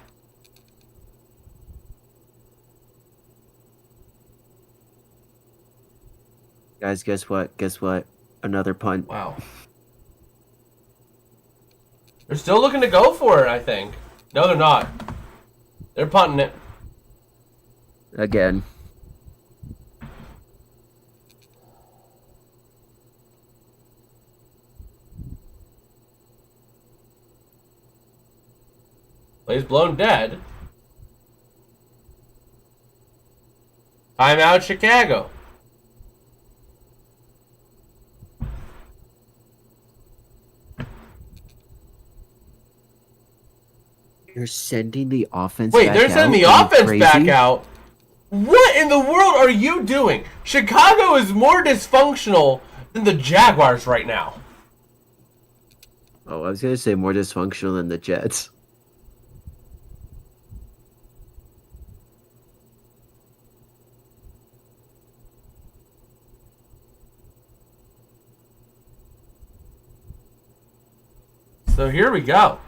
Guys, guess what? Guess what? Another punt. Wow. They're still looking to go for it, I think. No, they're not. They're punting it. Again. Play's blown dead. Timeout, Chicago. You're sending the offense Wait, back they're out? sending the Are you offense back crazy? out. What in the world are you doing? Chicago is more dysfunctional than the Jaguars right now. Oh, I was going to say more dysfunctional than the Jets. So here we go.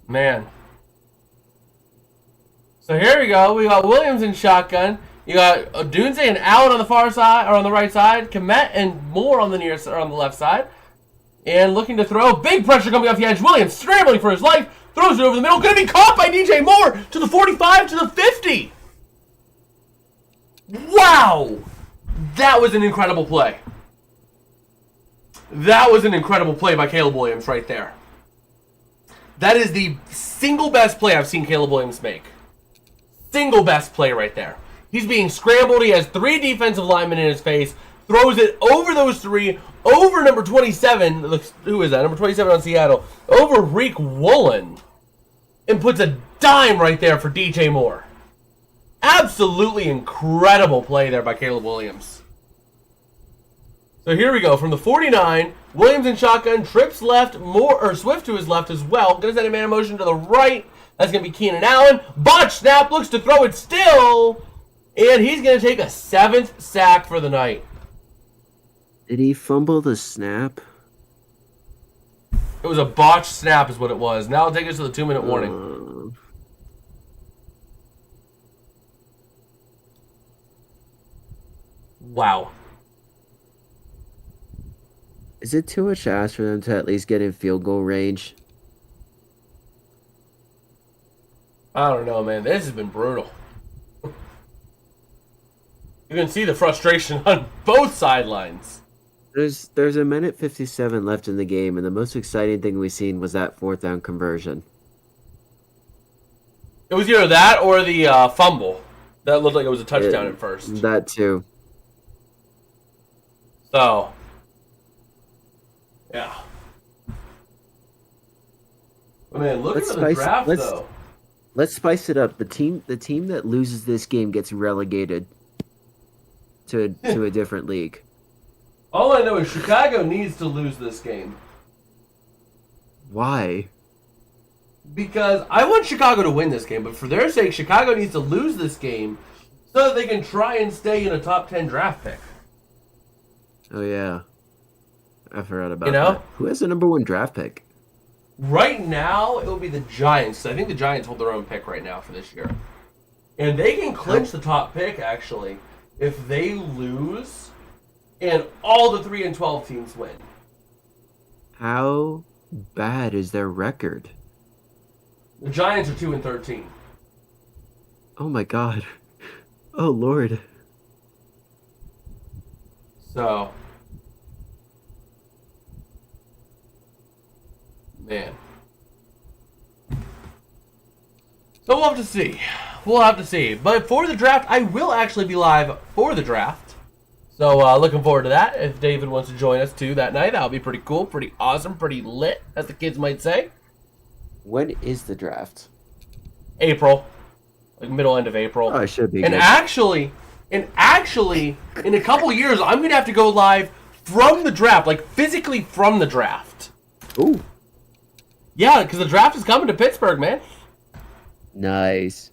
Man. So here we go. We got Williams in shotgun. You got Dunze and Allen on the far side, or on the right side. Komet and Moore on the near or on the left side. And looking to throw. Big pressure coming off the edge. Williams scrambling for his life. Throws it over the middle. Going to be caught by DJ Moore to the 45 to the 50. Wow. That was an incredible play. That was an incredible play by Caleb Williams right there. That is the single best play I've seen Caleb Williams make. Single best play right there. He's being scrambled. He has 3 defensive linemen in his face. Throws it over those 3. Over number 27. Who is that? Number 27 on Seattle. Over Reek Woolen. And puts a dime right there for DJ Moore. Absolutely incredible play there by Caleb Williams. So here we go. From the 49, Williams in shotgun, trips left, Swift to his left as well. Gonna send a man in motion to the right. That's gonna be Keenan Allen. Botch snap, looks to throw it still. And he's gonna take a 7th sack for the night. Did he fumble the snap? It was a botched snap is what it was. Now I'll take us to the 2-minute warning. Wow. Is it too much to ask for them to at least get in field goal range? I don't know, man. This has been brutal. You can see the frustration on both sidelines. There's a minute 57 left in the game, and the most exciting thing we've seen was that 4th down conversion. It was either that or the fumble. That looked like it was a touchdown at first. That too. So, yeah. I mean, look at the draft, though. Let's spice it up. The team that loses this game gets relegated to a different league. All I know is Chicago needs to lose this game. Why? Because I want Chicago to win this game, but for their sake, Chicago needs to lose this game so that they can try and stay in a top 10 draft pick. Oh yeah, I forgot about You know? that. Who has the number 1 draft pick? Right now, it will be the Giants. I think the Giants hold their own pick right now for this year. And they can clinch the top pick, actually, if they lose and all the 3-12 teams win. How bad is their record? The Giants are 2-13. Oh my god. Oh lord. So, man. So we'll have to see. We'll have to see. But for the draft, I will actually be live for the draft. So looking forward to that. If David wants to join us too that night, that'll be pretty cool, pretty awesome, pretty lit, as the kids might say. When is the draft? April. Like middle end of April. Oh, it should be and good. actually, in a couple years, I'm going to have to go live from the draft, like physically from the draft. Ooh. Yeah, because the draft is coming to Pittsburgh, man. Nice.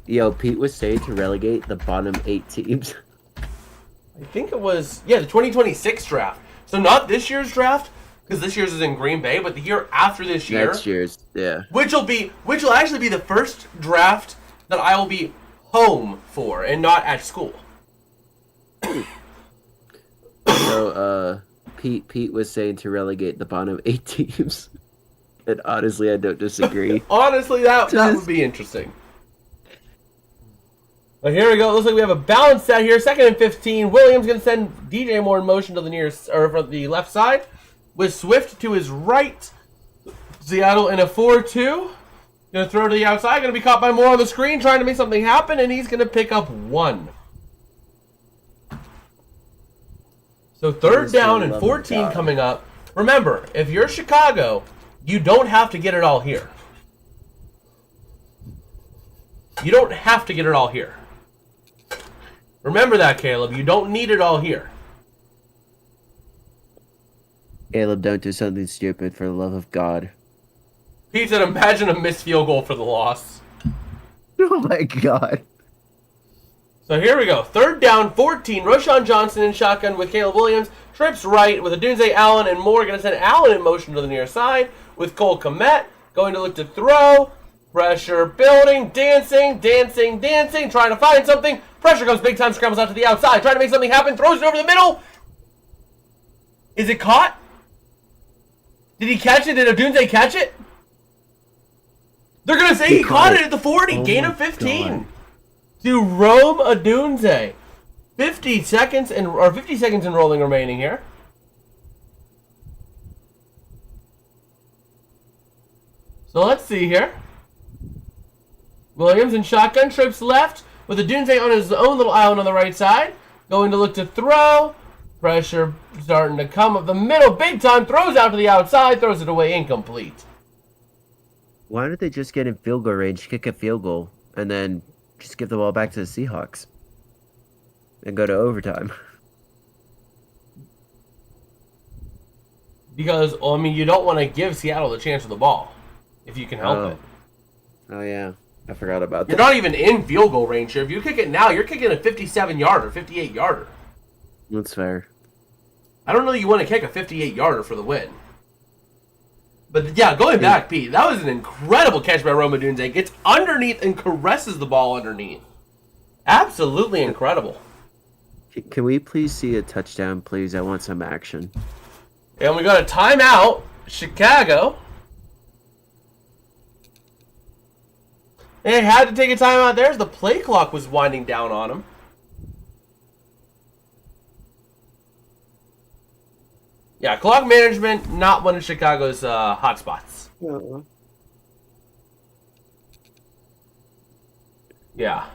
Yo, Pete was saying to relegate the bottom 8 teams. I think it was, the 2026 draft. So not this year's draft, because this year's is in Green Bay, but the year after this year. Next year's, yeah. Which will actually be the first draft that I will be home for and not at school. So, Pete was saying to relegate the bottom 8 teams. And honestly, I don't disagree. Honestly, that would be interesting. But here we go. Looks like we have a balanced set here. 2nd and 15. Williams going to send DJ Moore in motion to the for the left side, with Swift to his right. Seattle in a 4-2. Going to throw to the outside. Going to be caught by Moore on the screen, trying to make something happen, and he's going to pick up 1. So 3rd down and 14 coming up. Remember, if you're Chicago, you don't have to get it all here. You don't have to get it all here. Remember that, Caleb. You don't need it all here. Caleb, don't do something stupid for the love of God. Pete said, imagine a missed field goal for the loss. Oh my god. So here we go. 3rd down, 14. Roshan Johnson in shotgun with Caleb Williams. Trips right with Adunze Allen and Moore. Going to send Allen in motion to the near side with Cole Kmet. Going to look to throw. Pressure building. Dancing. Trying to find something. Pressure comes big time. Scrambles out to the outside. Trying to make something happen. Throws it over the middle. Is it caught? Did he catch it? Did Adunze catch it? They're going to say he caught it at the 40. Gain of 15. God. To Rome Adunze. 50 seconds and rolling remaining here. So let's see here. Williams in shotgun, trips left with Adunze on his own little island on the right side. Going to look to throw. Pressure starting to come up the middle big time. Throws out to the outside, throws it away, incomplete. Why don't they just get in field goal range, kick a field goal, and then just give the ball back to the Seahawks and go to overtime? Because, well, I mean, you don't want to give Seattle the chance of the ball if you can help it. Oh, yeah. I forgot about that. You're not even in field goal range here. If you kick it now, you're kicking a 57-yarder, 58-yarder. That's fair. I don't know that you want to kick a 58-yarder for the win. But, yeah, going back, Pete, that was an incredible catch by Rome Odunze. Gets underneath and caresses the ball underneath. Absolutely incredible. Can we please see a touchdown, please? I want some action. And we got a timeout. Chicago. And they had to take a timeout there as the play clock was winding down on him. Yeah, clock management, not one of Chicago's hot spots. Yeah.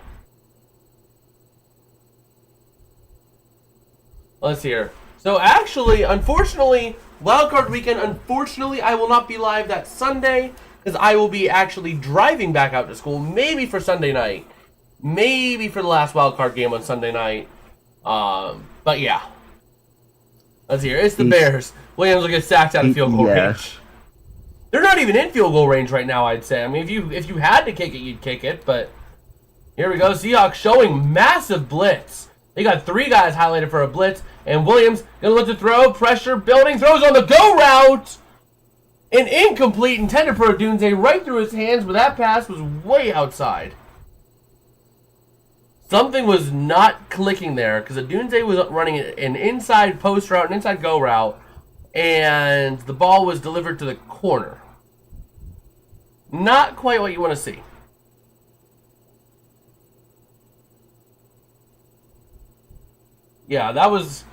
Let's see here. So actually, unfortunately, wildcard weekend, I will not be live that Sunday because I will be actually driving back out to school, maybe for Sunday night. Maybe for the last wildcard game on Sunday night. But yeah. Let's see here. It's the Bears. Williams will get sacked out of field goal range. They're not even in field goal range right now, I'd say. I mean, if you had to kick it, you'd kick it. But here we go. Seahawks showing massive blitz. They got 3 guys highlighted for a blitz. And Williams going to look to throw. Pressure building. Throws on the go route. An incomplete intended for Odunze right through his hands. But that pass was way outside. Something was not clicking there because Odunze was running an inside post route, an inside go route, and the ball was delivered to the corner. Not quite what you want to see. Yeah, there was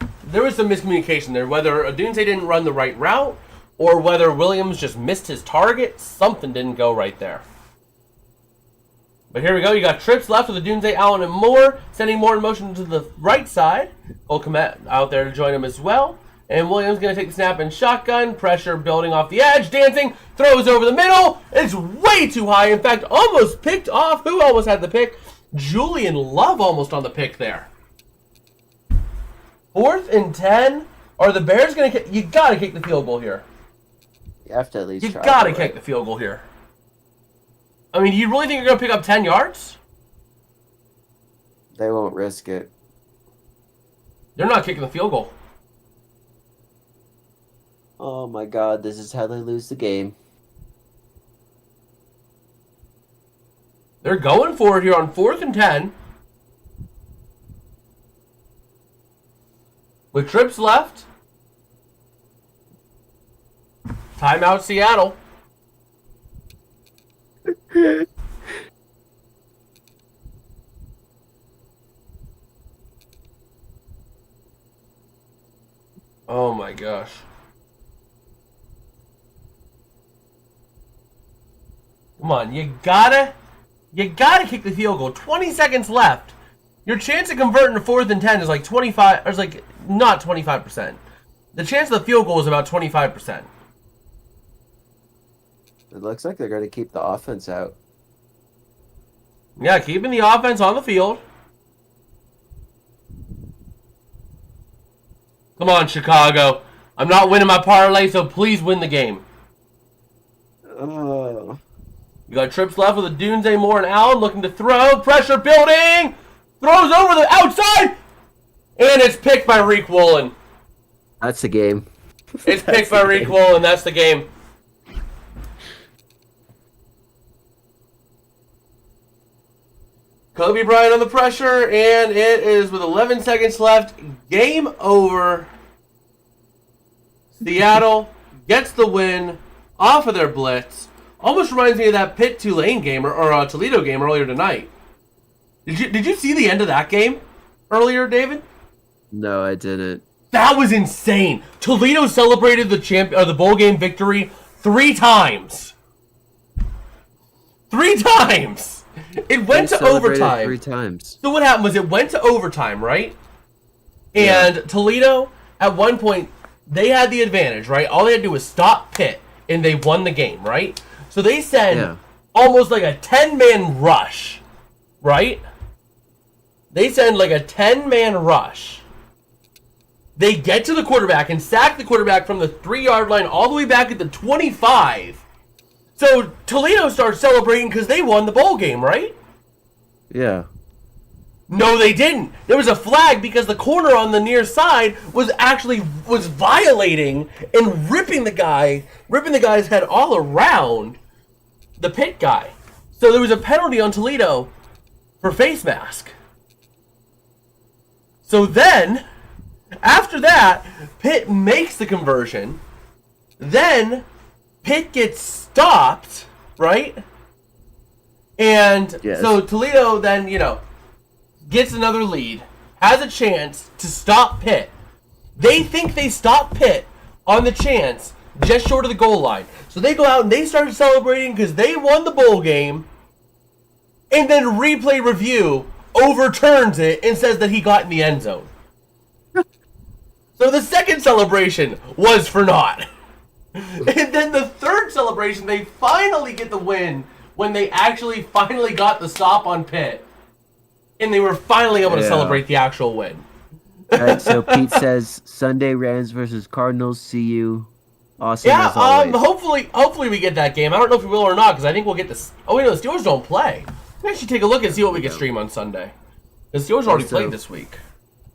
some miscommunication there. Whether Odunze didn't run the right route or whether Williams just missed his target, something didn't go right there. But here we go. You got trips left with Odunze, Allen, and Moore. Sending Moore in motion to the right side. Cole Kmet out there to join him as well. And Williams going to take the snap and shotgun. Pressure building off the edge. Dancing. Throws over the middle. It's way too high. In fact, almost picked off. Who almost had the pick? Julian Love almost on the pick there. 4th and 10. Are the Bears going to kick? You got to kick the field goal here. You have to at least try. You got to kick the field goal here. I mean, do you really think you're going to pick up 10 yards? They won't risk it. They're not kicking the field goal. Oh my god, this is how they lose the game. They're going for it here on 4th and 10. With trips left. Timeout Seattle. Oh my gosh. Come on, you gotta kick the field goal. 20 seconds left. Your chance of converting to 4th and 10 is like 25, or is like not 25%. The chance of the field goal is about 25%. It looks like they're going to keep the offense out. Yeah, keeping the offense on the field. Come on, Chicago. I'm not winning my parlay, so please win the game. Oh. You got trips left with Odunze, Moore, and Allen looking to throw. Pressure building. Throws over the outside. And it's picked by Reek Woolen. That's the game. It's picked by Reek Woolen. That's the game. Kobe Bryant on the pressure, and it is with 11 seconds left. Game over. Seattle gets the win off of their blitz. Almost reminds me of that Pitt-Tulane game or Toledo game earlier tonight. Did you see the end of that game earlier, David? No, I didn't. That was insane. Toledo celebrated the bowl game victory 3 times. 3 times. It went to overtime. 3 times. So what happened was it went to overtime, right? And yeah. Toledo, at one point, they had the advantage, right? All they had to do was stop Pitt, and they won the game, right? So they send almost like a 10-man rush, right? They send like a 10-man rush. They get to the quarterback and sack the quarterback from the 3-yard line all the way back at the 25. So Toledo starts celebrating because they won the bowl game, right? Yeah. No, they didn't. There was a flag because the corner on the near side was violating and ripping the guy's head all around the Pitt guy. So there was a penalty on Toledo for face mask. So then, after that, Pitt makes the conversion. Then Pitt gets stopped, right? And so Toledo then, gets another lead, has a chance to stop Pitt. They think they stop Pitt on the chance just short of the goal line. So they go out and they start celebrating because they won the bowl game. And then replay review overturns it and says that he got in the end zone. So the second celebration was for naught. And then the third celebration, they finally get the win when they actually finally got the stop on Pitt. And they were finally able to celebrate the actual win. All right, so Pete says Sunday Rams versus Cardinals. See you. Awesome. Yeah, hopefully we get that game. I don't know if we will or not because I think we'll get this. Oh, wait, no, the Steelers don't play. We should take a look and see what we can stream on Sunday. The Steelers already played this week.